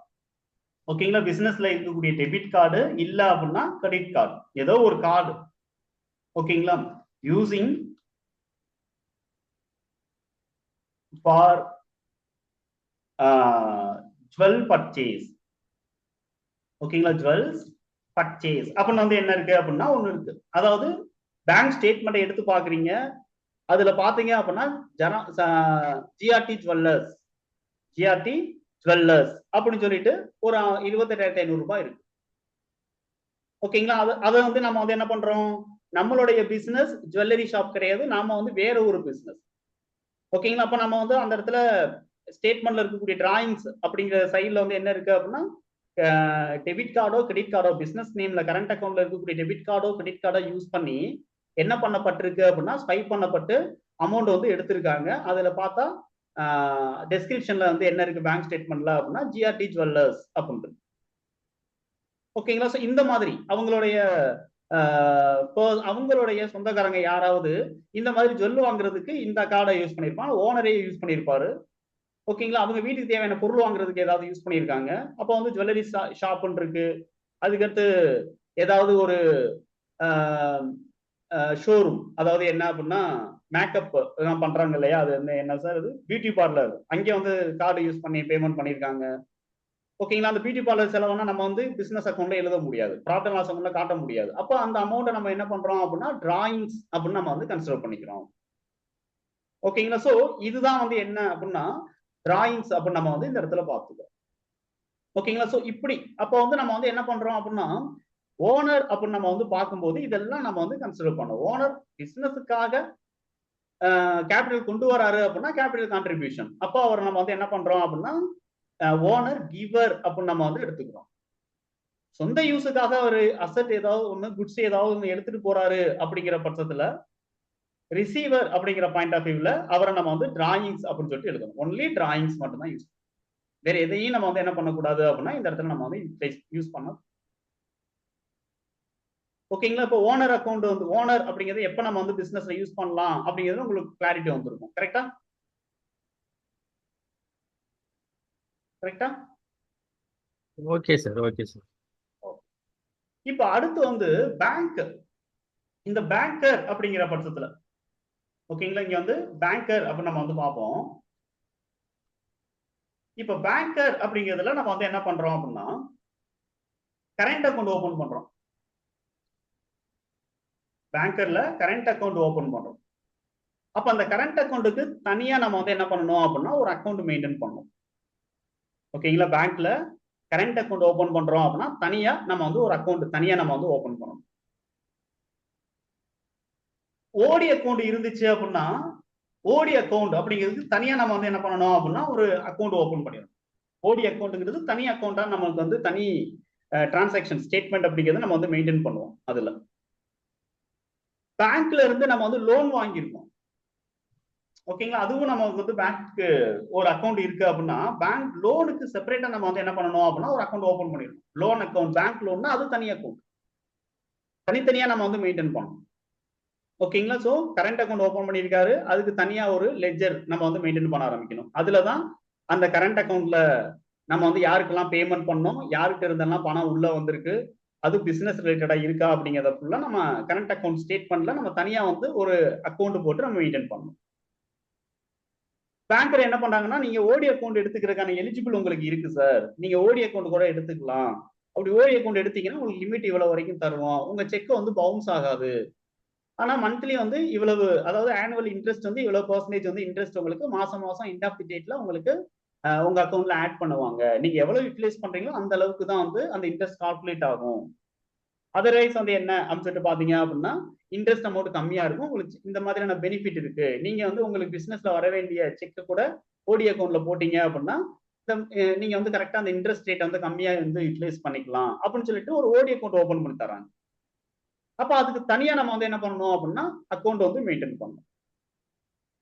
ஓகேங்களா, பிசினஸ்ல இருக்கக்கூடிய டெபிட் கார்டு இல்ல அப்படின்னா கிரெடிட் கார்டு, ஏதோ ஒரு கார்டு. ஓகேங்களா, யூசிங் ஃபார் ஜுவல் பர்ச்சேஸ். ஓகேங்களா, ஜுவல்ஸ் பர்ச்சேஸ் அப்படின்னு வந்து என்ன இருக்கு அப்படின்னா ஒண்ணு இருக்கு. அதாவது பேங்க் ஸ்டேட்மெண்ட் எடுத்து பாக்குறீங்க, அதுல பாத்தீங்க அப்படின்னா ஜிஆர்டி ஜுவல்லர்ஸ் அப்படின்னு சொல்லிட்டு ஒரு 28,500 ரூபாய் இருக்கு. ஓகேங்களா, அதை வந்து நம்ம வந்து என்ன பண்றோம், நம்மளுடைய பிசினஸ் ஜுவல்லரி ஷாப் கிடையாது, நாம வந்து வேற ஒரு பிசினஸ். ஓகேங்களா, அப்ப நம்ம வந்து அந்த இடத்துல ஸ்டேட்மெண்ட்ல இருக்கக்கூடிய டிராயிங்ஸ் அப்படிங்கிற சைட்ல வந்து என்ன இருக்கு அப்படின்னா டெபிட் கார்டோ கிரெடிட் கார்டோ, பிசினஸ் நேம்ல கரண்ட் அக்கௌண்ட்ல இருக்கக்கூடிய டெபிட் கார்டோ கிரெடிட் கார்டோ யூஸ் பண்ணி என்ன பண்ணப்பட்டிருக்கு அப்படின்னா ஸ்வைப் பண்ணப்பட்டு அமௌண்ட் வந்து எடுத்திருக்காங்க. அதுல பார்த்தா டெஸ்கிரிப்ஷன்ல வந்து என்ன இருக்கு பேங்க் ஸ்டேட்மெண்ட்ல அப்படின்னா ஜிஆர்டி ஜுவல்லர்ஸ் அப்படின்றது. ஓகேங்களா, ஸோ இந்த மாதிரி அவங்களுடைய சொந்தக்காரங்க யாராவது இந்த மாதிரி ஜுவல் வாங்குறதுக்கு இந்த கார்டை யூஸ் பண்ணியிருப்பாங்க, ஓனரே யூஸ் பண்ணியிருப்பாரு. ஓகேங்களா, அவங்க வீட்டுக்கு தேவையான பொருள் வாங்குறதுக்கு ஏதாவது யூஸ் பண்ணியிருக்காங்க. அப்போ வந்து ஜுவல்லரி ஷாப்னு இருக்கு, அதுக்கடுத்து ஏதாவது ஒரு ஷோரூம், அதாவது என்ன அப்படின்னா மேக்கப் பண்றாங்க இல்லையா, அது என்ன சார், அது பியூட்டி பார்லர், அங்கே வந்து கார்டு யூஸ் பண்ணி பேமெண்ட் பண்ணியிருக்காங்க. ஓகேங்களா, அந்த பியூட்டி பார்லர் செலவுனா நம்ம வந்து பிசினஸ் அக்கௌண்ட்ல எழுத முடியாது, ப்ராஃபிட் அண்ட் லாஸ் அக்கௌண்ட்ல காட்ட முடியாது. அப்போ அந்த அமௌண்ட்டை நம்ம என்ன பண்றோம் அப்படின்னா டிராயிங்ஸ் அப்படின்னு நம்ம வந்து கன்சிடர் பண்ணிக்கிறோம். ஓகேங்களா, சோ இதுதான் வந்து என்ன அப்படின்னா டிராயிங்ஸ் அப்படின்னு நம்ம வந்து இந்த இடத்துல பார்த்துக்கோம். ஓகேங்களா, சோ இப்படி அப்போ வந்து நம்ம வந்து என்ன பண்றோம் அப்படின்னா ஓனர் அப்படின்னு நம்ம வந்து பார்க்கும்போது இதெல்லாம் நம்ம வந்து கன்சிடர் பண்ணோம். ஓனர் பிசினஸுக்காக கேபிட்டல் கொண்டு வராரு அப்படின்னா கேபிட்டல் கான்ட்ரிபியூஷன், அப்போ அவர் நம்ம வந்து என்ன பண்றோம் அப்படின்னா ஓனர் கிவர் அப்படின்னு நம்ம வந்து எடுத்துக்கிறோம். சொந்த யூஸுக்காக ஒரு அசெட் ஏதாவது ஒண்ணு, குட்ஸ் ஏதாவது ஒண்ணு எடுத்துட்டு போறாரு அப்படிங்கிற பட்சத்துல ரிசீவர் அப்படிங்கிற பாயிண்ட் ஆஃப் வியூல அவரை நம்ம வந்து டிராயிங்ஸ் அப்படின்னு சொல்லிட்டு எழுதணும். ஒன்லி டிராயிங்ஸ் மட்டும் தான் யூஸ், வேற எதையும் நம்ம வந்து என்ன பண்ணக்கூடாது அப்படின்னா இந்த இடத்துல நம்ம வந்து யூஸ் பண்ண. ஓகேங்களா, இப்போ ஓனர் அக்கௌண்ட் வந்து ஓனர் அப்படிங்கிறது எப்ப நம்ம வந்து பிசினஸ்ல யூஸ் பண்ணலாம் அப்படிங்கிறது உங்களுக்கு கிளாரிட்டி வந்திருக்கும். கரெக்டா? Okay sir, okay sir. இப்ப அடுத்து வந்து பேங்க் இந்த பேங்கர் அப்படிங்கிற பட்சத்துல ஓகேங்களா, இங்க வந்து பேங்கர் அப்படின்னு நம்ம வந்து பார்ப்போம். இப்ப பேங்கர் அப்படிங்கிறதுல நம்ம வந்து என்ன பண்றோம் அப்படின்னா கரண்ட் அக்கௌண்ட் ஓபன் பண்றோம். பேங்கர்ல கரண்ட் அக்கௌண்ட் ஓபன் பண்றோம். அப்ப அந்த கரண்ட் அக்கௌண்ட்டுக்கு தனியா நம்ம வந்து என்ன பண்ணணும் அப்படின்னா ஒரு அக்கௌண்ட் மெயின்டைன் பண்ணணும். ஓகேங்களா, பேங்க்ல கரண்ட் அக்கௌண்ட் ஓபன் பண்றோம் அப்படின்னா தனியா நம்ம வந்து ஒரு அக்கௌண்ட் தனியா நம்ம வந்து ஓபன் பண்ணணும். ஓடி அக்கௌண்ட் இருந்துச்சு அப்படின்னா ஓடி அக்கௌண்ட் அப்படிங்கிறதுக்கு தனியா நம்ம வந்து என்ன பண்ணணும் அப்படின்னா ஒரு அக்கௌண்ட் ஓபன் பண்ணிடணும். ஓடி அக்கௌண்ட்ங்கிறது தனி அக்கௌண்டா நமக்கு வந்து தனி டிரான்சாக்ஷன் ஸ்டேட்மெண்ட் அப்படிங்கிறது நம்ம வந்து மெயின்டைன் பண்ணுவோம். அதுல பேங்க்ல இருந்து நம்ம வந்து லோன் வாங்கியிருக்கோம். ஓகேங்களா, அதுவும் நம்ம வந்து பேங்க்கு ஒரு அக்கௌண்ட் இருக்கு அப்படின்னா பேங்க் லோனுக்கு செப்பரேட்டா நம்ம வந்து என்ன பண்ணணும் அப்படின்னா ஒரு அக்கௌண்ட் ஓபன் பண்ணிடணும். லோன் அக்கௌண்ட், பேங்க் லோன்னா அது தனி அக்கௌண்ட், தனித்தனியா நம்ம வந்து மெயின்டைன் பண்ணணும். ஓகேங்களா, சோ கரண்ட் அக்கௌண்ட் ஓபன் பண்ணியிருக்காரு, அதுக்கு தனியா ஒரு லெட்ஜர் நம்ம வந்து மெயின்டைன் பண்ண ஆரம்பிக்கணும். அதுலதான் அந்த கரண்ட் அக்கௌண்ட்ல நம்ம வந்து யாருக்கெல்லாம் பேமெண்ட் பண்ணோம், யாருக்கு இருந்தெல்லாம் பணம் உள்ள வந்திருக்கு, அது பிசினஸ் ரிலேட்டடா இருக்கா அப்படிங்கிறத ஃபுல்லா நம்ம கரண்ட் அக்கௌண்ட் ஸ்டேட்மெண்ட்ல நம்ம தனியா வந்து ஒரு அக்கௌண்ட் போட்டு நம்ம மெயின்டைன் பண்ணணும். பேங்கர் என்ன பண்றாங்கன்னா நீங்க ஓடி அக்கௌண்ட் எடுத்துக்கிறதுக்கான எலிஜிபிள் உங்களுக்கு இருக்கு சார், நீங்க ஓடி அக்கௌண்ட் கூட எடுத்துக்கலாம். அப்படி ஓடி அக்கௌண்ட் எடுத்தீங்கன்னா உங்களுக்கு லிமிட் இவ்வளவு வரைக்கும் தருவோம், உங்க செக் வந்து பவுன்ஸ் ஆகாது. ஆனா மந்த்லி வந்து இவ்வளவு, அதாவது ஆனுவல் இன்ட்ரெஸ்ட் வந்து இவ்வளவு பெர்சன்டேஜ் வந்து இன்ட்ரெஸ்ட் உங்களுக்கு மாசம் மாசம் எண்ட் ஆஃப் தி டேட்ல உங்களுக்கு உங்க அக்கௌண்ட்ல ஆட் பண்ணுவாங்க. நீங்க எவ்வளவு யூட்டிலைஸ் பண்றீங்களோ அந்த அளவுக்கு தான் வந்து அந்த இன்ட்ரெஸ்ட் கால்குலேட் ஆகும். அதர்வைஸ் வந்து என்ன அப்படின்னு சொல்லிட்டு பாத்தீங்க அப்படின்னா இன்ட்ரெஸ்ட் அமௌண்ட் கம்மியா இருக்கும். உங்களுக்கு இந்த மாதிரியான பெனிஃபிட் இருக்கு. நீங்க வந்து உங்களுக்கு பிசினஸ்ல வர வேண்டிய செக் கூட ஓடி அக்கௌண்ட்ல போட்டீங்க அப்படின்னா நீங்க வந்து கரெக்டா அந்த இன்ட்ரெஸ்ட் ரேட் வந்து கம்மியா வந்து யூட்டிலைஸ் பண்ணிக்கலாம் அப்படின்னு சொல்லிட்டு ஒரு ஓடி அக்கௌண்ட் ஓபன் பண்ணி தராங்க. அப்ப அதுக்கு தனியா நம்ம வந்து என்ன பண்ணணும் அப்படின்னா அக்கௌண்ட் வந்து மெயின்டைன் பண்ணணும்.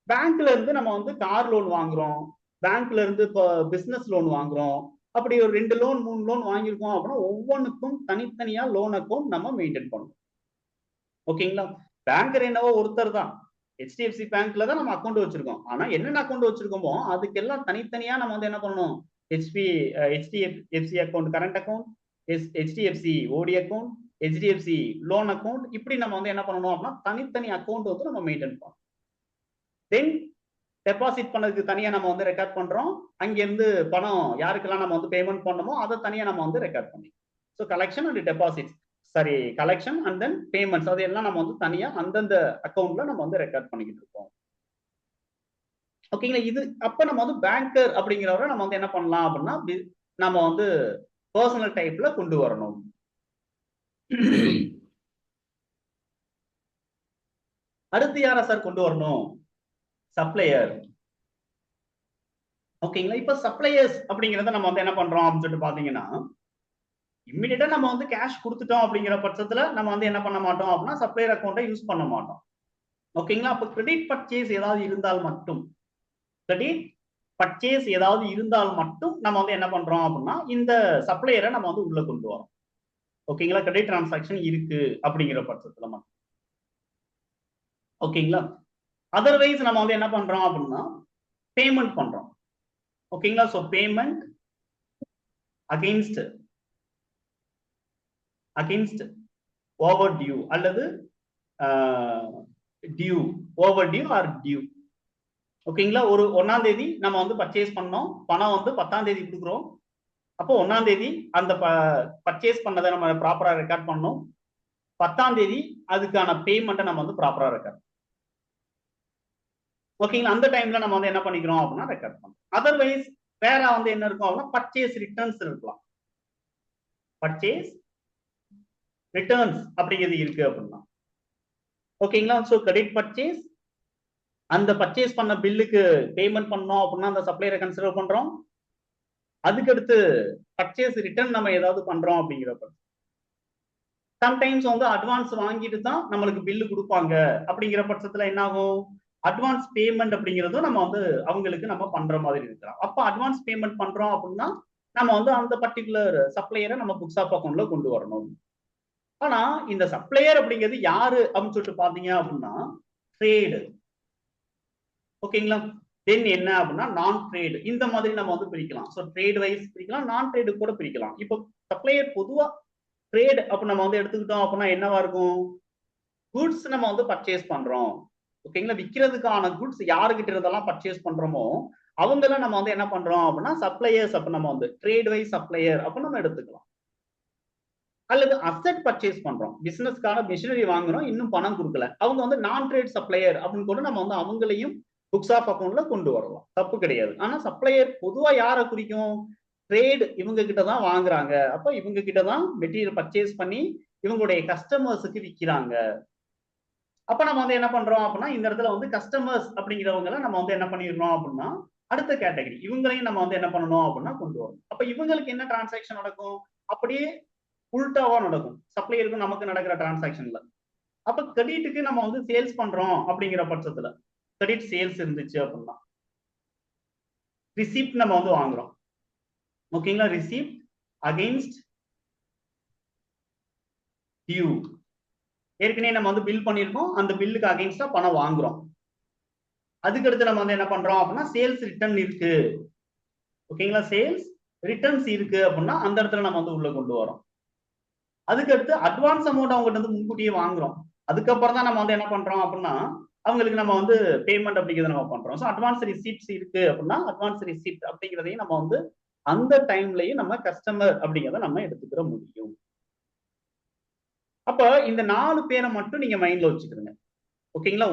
பேங்க்ல இருந்து நம்ம வந்து கார் லோன் வாங்குறோம், பேங்க்ல இருந்து இப்போ பிசினஸ் லோன் வாங்குறோம், அப்படி ஒரு 2 லோன் 3 லோன் வாங்கியிருக்கோம் அப்படின்னா ஒவ்வொன்றுக்கும் தனித்தனியா லோன் அக்கௌண்ட் நம்ம மெயின்டைன் பண்ணணும். ஓகேங்களா, பேங்கர் என்னவோ ஒருத்தர் தான், ஹெச்டிஎஃப்சி பேங்க்ல தான் நம்ம அக்கௌண்ட் வச்சிருக்கோம். ஆனா என்னென்ன அக்கௌண்ட் வச்சிருக்கோமோ அதுக்கெல்லாம் தனித்தனியா நம்ம வந்து என்ன பண்ணணும், HDFC account current account, HDFC ஓடி அக்கௌண்ட், ஹெச்டிஎஃப்சி லோன் அக்கௌண்ட், இப்படி நம்ம வந்து என்ன பண்ணணும் அப்படின்னா தனித்தனி அக்கௌண்ட் வந்து நம்ம மெயின்டைன் பண்ணணும். தென் டெபாசிட் பண்ணதுக்கு தனியா நம்ம வந்து ரெக்கார்ட் பண்றோம். அங்க இருந்து பணம் யாருக்கெல்லாம் நம்ம வந்து பேமெண்ட் பண்ணணுமோ அதை தனியா நம்ம வந்து ரெக்கார்ட் பண்ணி. So collection and deposits, sorry collection and then payments, அது எல்லாம் நம்ம வந்து தனியா அந்தந்த அக்கௌண்ட்ல நம்ம வந்து ரெக்கார்ட் பண்ணிக்கிட்டு இருக்கோம். ஓகேங்களா, இது அப்ப நம்ம வந்து பேங்கர் அப்படிங்கிறவரை நம்ம வந்து என்ன பண்ணலாம் அப்படின்னா நம்ம வந்து பர்சனல் டைப்ல கொண்டு வரணும். அடுத்து யாரை சார் கொண்டு வரணும், சப்ளையர். ஓகேங்களா, இப்ப சப்ளையர்ஸ் அப்படிங்கறத நம்ம வந்து என்ன பண்றோம் அப்படின்னு சொல்லிட்டு பாத்தீங்கன்னா இம்மிடியட்டா நம்ம வந்து கேஷ் கொடுத்துட்டோம் அப்படிங்கிற பட்சத்துல நம்ம வந்து என்ன பண்ண மாட்டோம் அப்படின்னா சப்ளையர் அக்கௌண்ட்டை யூஸ் பண்ண மாட்டோம். ஓகேங்களா, அப்ப கிரெடிட் பர்ச்சேஸ் ஏதாவது இருந்தால் மட்டும், கிரெடிட் பர்ச்சேஸ் ஏதாவது இருந்தால் மட்டும் நம்ம வந்து என்ன பண்றோம் அப்படின்னா இந்த சப்ளையரை நம்ம வந்து உள்ள கொண்டு வரோம். ஓகேங்களா, கிரெடிட் டிரான்சாக்ஷன் இருக்கு அப்படிங்கிற பட்சத்துல மட்டும். ஓகேங்களா, அதர்வைஸ் நம்ம வந்து என்ன பண்றோம் அப்படின்னா பேமெண்ட் பண்றோம். ஓகேங்களா, so payment against overdue அல்லது due, overdue or due. ஓகேங்களா, ஒரு 1ஆம் தேதி நம்ம வந்து பர்ச்சேஸ் பண்ணோம், பணம் வந்து 10ஆம் தேதி கொடுக்குறோம். அப்போ 1ஆம் தேதி அந்த பர்ச்சேஸ் பண்ணதை நம்ம ப்ராப்பரா ரெக்கார்ட் பண்ணோம், 10ஆம் தேதி அதுக்கான பேமெண்ட்டை நம்ம வந்து ப்ராப்பரா ரெக்கார்ட். ஓகேங்களா, அந்த டைம்ல நம்ம வந்து என்ன பண்ணிக்கிறோம் அப்படின்னா ரெக்கார்ட் பண்ணோம். அதர்வைஸ் வேற வந்து என்ன இருக்கும் அப்படின்னா பர்ச்சேஸ் ரிட்டர்ன்ஸ் இருக்கலாம். பர்ச்சேஸ் ரிட்டர்ன்ஸ் அப்படிங்கிறது இருக்கு அப்படின்னா ஓகேங்களா, சோ கிரெடிட் பர்ச்சேஸ், அந்த பர்ச்சேஸ் பண்ண பில்லுக்கு பேமெண்ட் பண்ணோம் அப்படின்னா அந்த சப்ளையரை கன்சிடர் பண்றோம். அதுக்கடுத்து பர்ச்சேஸ் ரிட்டர்ன் நம்ம ஏதாவது பண்றோம் அப்படிங்கிறப்ப சம்டைம்ஸ் வந்து அட்வான்ஸ் வாங்கிட்டு தான் நம்மளுக்கு பில்லு கொடுப்பாங்க. அப்படிங்கிற பட்சத்துல என்ன ஆகும், அட்வான்ஸ் பேமெண்ட் அப்படிங்கிறதும் நம்ம வந்து அவங்களுக்கு நம்ம பண்ற மாதிரி இருக்கலாம். அப்ப அட்வான்ஸ் பேமெண்ட் பண்றோம் அப்படின்னா நம்ம வந்து அந்த பர்டிகுலர் சப்ளையரை நம்ம புக்ஸ் ஆஃப் அக்கௌண்ட்ல கொண்டு வரணும். ஆனா இந்த சப்ளையர் அப்படிங்கிறது யாரு அப்படின்னு சொல்லிட்டு பாத்தீங்க அப்படின்னா ட்ரேடு. ஓகேங்களா, தென் என்ன அப்படின்னா நான் ட்ரேடு, இந்த மாதிரி நம்ம வந்து பிரிக்கலாம். ஸோ ட்ரேட் வைஸ் பிரிக்கலாம், நான் ட்ரேடு கூட பிரிக்கலாம். இப்போ சப்ளையர் பொதுவா ட்ரேட் அப்ப நம்ம வந்து எடுத்துக்கிட்டோம் அப்படின்னா என்னவா இருக்கும், குட்ஸ் நம்ம வந்து பர்ச்சேஸ் பண்றோம். ஓகேங்களா, விற்கிறதுக்கான குட்ஸ் யாருக்கிட்ட இருந்தெல்லாம் பர்ச்சேஸ் பண்றோமோ அவங்கெல்லாம் நம்ம வந்து என்ன பண்றோம் அப்படின்னா சப்ளையர்ஸ். அப்ப நம்ம வந்து ட்ரேட் வைஸ் சப்ளையர் அப்ப நம்ம எடுத்துக்கலாம். அல்லது அசெட் பர்ச்சேஸ் பண்றோம், பிசினஸ்க்கான மிஷினரி வாங்குறோம், இன்னும் பணம் கொடுக்கல, அவங்க வந்து நான் ட்ரேட் சப்ளையர் அப்படின்னு கூட நம்ம வந்து அவங்களையும் புக்ஸ் ஆஃப் அக்கௌண்ட்ல கொண்டு வரலாம், தப்பு கிடையாது. ஆனா சப்ளையர் பொதுவா யாரை குறிக்கும்? ட்ரேட் இவங்க கிட்ட தான் வாங்குறாங்க, அப்ப இவங்க கிட்ட தான் மெட்டீரியல் பர்ச்சேஸ் பண்ணி இவங்களுடைய கஸ்டமர்ஸுக்கு விற்கிறாங்க. அப்ப நம்ம வந்து என்ன பண்றோம் அப்படின்னா இந்த இடத்துல வந்து கஸ்டமர்ஸ் அப்படிங்கிறவங்க நம்ம வந்து என்ன பண்ணிடுறோம் அப்படின்னா அடுத்த கேட்டகரி இவங்களையும் நம்ம வந்து என்ன பண்ணணும் அப்படின்னா கொண்டு வரணும். அப்ப இவங்களுக்கு என்ன டிரான்சாக்ஷன் நடக்கும்? அப்படியே உல்டாவா நடக்கும் சப்ளையருக்கும் நமக்கு நடக்கிற டிரான்சாக்ஷன்ல. அப்ப கிரெடிட்டுக்கு நம்ம வந்து சேல்ஸ் பண்றோம் அப்படிங்கிற பட்சத்துல கிரெடிட் சேல்ஸ் இருந்துச்சு அப்படின்னா ரிசிப்ட் நம்ம வந்து வாங்குறோம். ஓகேங்களா, ரிசிப்ட் அகைன்ஸ்ட் டியூ. ஏற்கனவே நம்ம வந்து பில் பண்ணிருக்கோம், அந்த பில்லுக்கு அகைன்ஸ்டா பணம் வாங்குறோம். அதுக்கடுத்து நம்ம வந்து என்ன பண்றோம் அப்படின்னா சேல்ஸ் ரிட்டர்ன் இருக்கு. ஓகேங்களா, சேல்ஸ் ரிட்டர்ன்ஸ் இருக்கு அப்படின்னா அந்த இடத்துல நம்ம வந்து உள்ள கொண்டு வரோம். அதுக்கடுத்து அட்வான்ஸ் அமௌண்ட் அவங்ககிட்ட வந்து முன்கூட்டியே வாங்குறோம். அதுக்கப்புறம் தான் நம்ம வந்து என்ன பண்றோம் அப்படின்னா அவங்களுக்கு நம்ம வந்து பேமெண்ட் அப்படிங்கிறத நம்ம பண்றோம். ஸோ அட்வான்ஸ் ரிசிப்ட்ஸ் இருக்கு அப்படின்னா அட்வான்ஸ் ரிசிப்ட் அப்படிங்கிறதையும் நம்ம வந்து அந்த டைம்லயும் நம்ம கஸ்டமர் அப்படிங்கிறத நம்ம எடுத்துக்கிற முடியும். அப்ப இந்த 4 பேரை மட்டும் நீங்க மைண்ட்ல வச்சுக்கிறீங்க. ஓகேங்களா,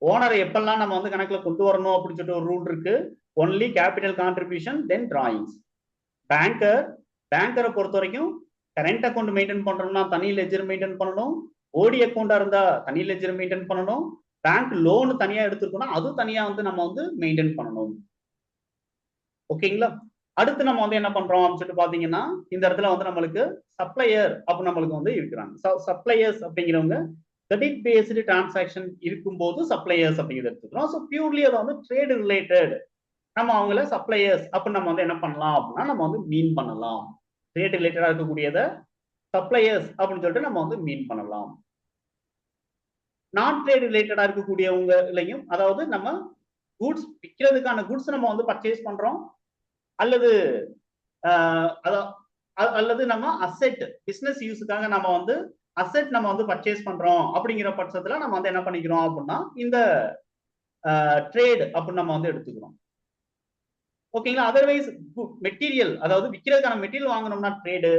ஓனரை எப்பெல்லாம் நம்ம வந்து கணக்குல கொண்டு வரணும் அப்படின்னு சொல்லிட்டு ஒரு ரூல் இருக்கு. ஒன்லி கேபிட்டல் கான்ட்ரிபியூஷன் தென் டிராயிங்ஸ். பேங்கரை பொறுத்த வரைக்கும் கரண்ட் அக்கௌண்ட் மெயின்டைன் பண்றோம்னா தனி லெஜர் மெயின்டைன் பண்ணணும், ஓடி அக்கௌண்டா இருந்தா தனி லெஜர் மெயின்டைன் பண்ணணும், பேங்க் லோன் தனியா எடுத்துருக்கோம்னா அது தனியா வந்து நம்ம வந்து மெயின்டைன் பண்ணணும். ஓகேங்களா, அடுத்து நம்ம வந்து என்ன பண்றோம் அப்படின்னு சொல்லிட்டு பாத்தீங்கன்னா இந்த இடத்துல வந்து நம்மளுக்கு சப்ளையர் அப்ப நம்மளுக்கு வந்து இருக்கிறாங்க. சப்ளையர்ஸ் அப்படிங்கிறவங்க கிரெடிட் பேஸ்டு டிரான்சாக்ஷன் இருக்கும்போது சப்ளையர்ஸ் அப்படிங்கிறது எடுத்துக்கிறோம். ஸோ பியூர்லி அதை வந்து ட்ரேட் ரிலேட்டட் நம்ம அவங்கள சப்ளையர்ஸ் அப்ப நம்ம வந்து என்ன பண்ணலாம் அப்படின்னா நம்ம வந்து மீன் பண்ணலாம். ட்ரேட் ரிலேட்டடா இருக்கக்கூடியதை சப்ளையர்ஸ் அப்படின்னு சொல்லிட்டு நம்ம வந்து மீன் பண்ணலாம். நான் ட்ரேட் ரிலேட்டடா இருக்கக்கூடியவங்களையும், அதாவது நம்ம குட்ஸ் விற்கிறதுக்கான குட்ஸ் நம்ம வந்து பர்ச்சேஸ் பண்றோம் அல்லது அல்லது நம்ம அசெட் பிசினஸ் யூஸுக்காக நம்ம வந்து அசெட் நம்ம வந்து பர்ச்சேஸ் பண்றோம் அப்படிங்கிற பட்சத்துல நம்ம வந்து என்ன பண்ணிக்கிறோம் அப்படின்னா இந்த ட்ரேட் அப்படின்னு நம்ம வந்து எடுத்துக்கிறோம். ஓகேங்களா, அதர்வைஸ் மெட்டீரியல் அதாவது விற்கிறதுக்கான மெட்டீரியல் வாங்கணும்னா ட்ரேடு,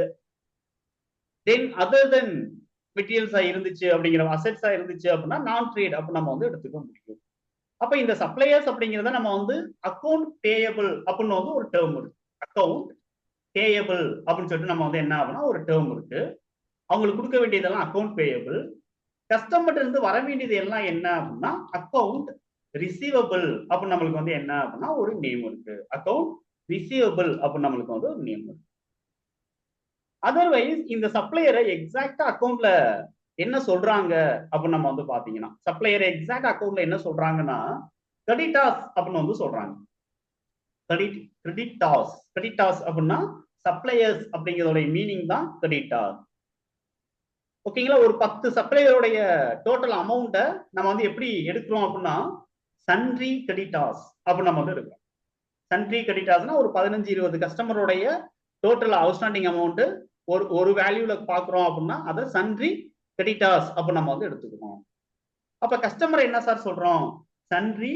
தென் அதர் தென் மெட்டீரியல்ஸா இருந்துச்சு அப்படிங்கிற அசெட்ஸா இருந்துச்சு அப்படின்னா நான் ட்ரேட் அப்ப நம்ம வந்து எடுத்துக்க முடியும். அப்ப இந்த சப்ளையர்ஸ் அப்படிங்கிறத நம்ம வந்து அக்கௌண்ட் பேயபிள் அப்படின்னு வந்து ஒரு டேர்ம் இருக்கு. அக்கௌண்ட் பேயபிள் அப்படின்னு சொல்லிட்டு நம்ம வந்து என்ன ஆகும்னா ஒரு டேர்ம் இருக்கு. அவங்களுக்கு கொடுக்க வேண்டியதெல்லாம் அக்கௌண்ட் பேயபிள். கஸ்டமர்ல இருந்து வர வேண்டியது எல்லாம் என்ன அப்படின்னா அக்கௌண்ட் ரிசீவபிள் அப்படின்னு நம்மளுக்கு வந்து என்ன அப்படின்னா ஒரு நேம் இருக்கு. அக்கௌண்ட் ரிசீவபிள் அப்படின்னு நம்மளுக்கு வந்து ஒரு நேம் இருக்கு. அதர்வைஸ் இந்த சப்ளையரை எக்ஸாக்டா அக்கௌண்ட்ல என்ன சொல்றாங்க அப்படின்னு நம்ம வந்து பாத்தீங்கன்னா சப்ளையரை எக்ஸாக்ட் அக்கௌண்ட்ல என்ன சொல்றாங்கன்னா கிரெடிட்டாஸ் அப்படின்னு வந்து சொல்றாங்க. கிரெடிட்டாஸ் அப்படின்னா சப்ளையர்ஸ் அப்படிங்கிறதோட மீனிங் தான் கிரெடிட்டாஸ். ஓகேங்களா, ஒரு 10 சப்ளையருடைய டோட்டல் அமௌண்ட்டை நம்ம வந்து எப்படி எடுக்கிறோம் அப்படின்னா சன்ட்ரி கிரெடிட்டாஸ் அப்படின்னு நம்ம வந்து எடுக்கிறோம். சன்ட்ரி கிரெடிட்டாஸ்னா ஒரு 15-20 கஸ்டமருடைய டோட்டல் அவுட்ஸ்டாண்டிங் அமௌண்ட் ஒரு வேல்யூல பாக்குறோம் அப்படின்னா அதை சன்ட்ரி கிரெடிட்டாஸ் அப்ப நம்ம வந்து எடுத்துக்கிறோம். அப்ப கஸ்டமர் என்ன சார் சொல்றோம்? சன்ட்ரி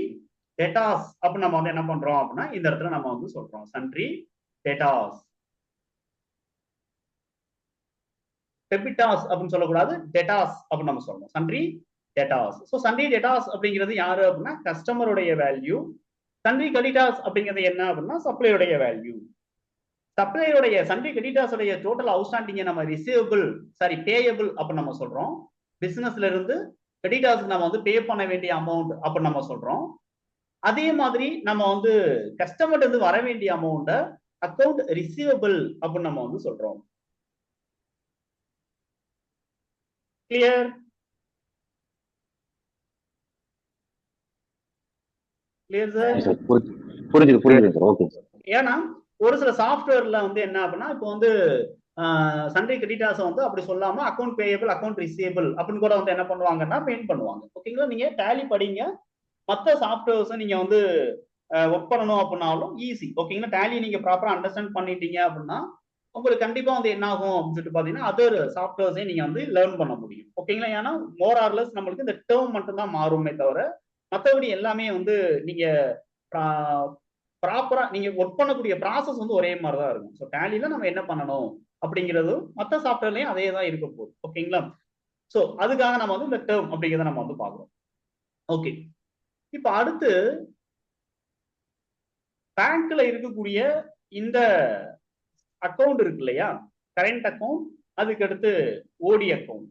டெட்டாஸ் அப்ப நம்ம வந்து என்ன பண்றோம் அப்படின்னா இந்த இடத்துல நம்ம வந்து சொல்றோம் சன்ட்ரி டெட்டாஸ். டெபிட்டாஸ் அப்படின்னு சொல்லக்கூடாது, டெட்டாஸ் அப்படின்னு நம்ம சொல்லணும். Sundry debtors. So sundry debtors அப்படிங்கிறது யாரு அப்படின்னா கஸ்டமருடைய வேல்யூ. சன்ட்ரி கிரெடிட்டாஸ் அப்படிங்கிறது என்ன அப்படின்னா சப்ளையுடைய வேல்யூ. சப்ளையருடைய சன்ட்ரி கிரெடிட்டாஸ் உடைய டோட்டல் அவுட்ஸ்டாண்டிங் நம்ம ரிசீவபிள் பேயபிள் அப்ப நம்ம சொல்றோம். பிசினஸ்ல இருந்து கிரெடிட்டாஸ்க்கு நம்ம வந்து பே பண்ண வேண்டிய அமௌண்ட் அப்ப நம்ம சொல்றோம். அதே மாதிரி நம்ம வந்து கஸ்டமர்ல இருந்து வர வேண்டிய அமௌண்ட அக்கௌண்ட் ரிசீவபிள் அப்படின்னு நம்ம வந்து சொல்றோம். கிளியர்? Clear sir? புரியுது சார். ஓகே. ஏன்னா ஒரு சில சாஃப்ட்வேர்ல வந்து என்ன அப்படின்னா இப்போ வந்து சன்ட்ரி கிரெடிட்டாஸ் வந்து அப்படி சொல்லாம அக்கௌண்ட் பேயபிள் அக்கௌண்ட் ரிசீவபிள் அப்படின்னு கூட வந்து என்ன பண்ணுவாங்கன்னா மெயின் பண்ணுவாங்க. ஓகேங்களா, நீங்க டேலி படிங்க, மற்ற சாஃப்ட்வேர்ஸ் நீங்க வந்து ஒர்க் பண்ணணும் அப்படின்னாலும் ஈஸி. ஓகேங்களா, டேலி நீங்க ப்ராப்பரா அண்டர்ஸ்டாண்ட் பண்ணிட்டீங்க அப்படின்னா உங்களுக்கு கண்டிப்பா வந்து என்ன ஆகும் அப்படின்னு சொல்லிட்டு பாத்தீங்கன்னா அதர் சாஃப்ட்வேர்ஸே நீங்க வந்து லேர்ன் பண்ண முடியும். ஓகேங்களா? ஏன்னா மோர் ஆர்லெஸ் நம்மளுக்கு இந்த டேர்ம் மட்டும் தான் மாறுமே தவிர மற்றபடி எல்லாமே வந்து நீங்க ப்ராப்பரா நீங்க ஒர்க் பண்ணக்கூடிய ப்ராசஸ் வந்து ஒரே மாதிரி தான் இருக்கும். ஸோ டேலில நம்ம என்ன பண்ணணும் அப்படிங்கிறதும் மற்ற சாஃப்ட்வேர்லயும் அதே தான் இருக்க போகுது. ஓகேங்களா? ஸோ அதுக்காக நம்ம வந்து இந்த டேர்ம் அப்படிங்கிறத நம்ம வந்து பார்க்குறோம். ஓகே, இப்ப அடுத்து பேங்க்ல இருக்கக்கூடிய இந்த அக்கவுண்ட் இருக்கு இல்லையா, கரண்ட் அக்கவுண்ட், அதுக்கு அடுத்து ஓடி அக்கவுண்ட்,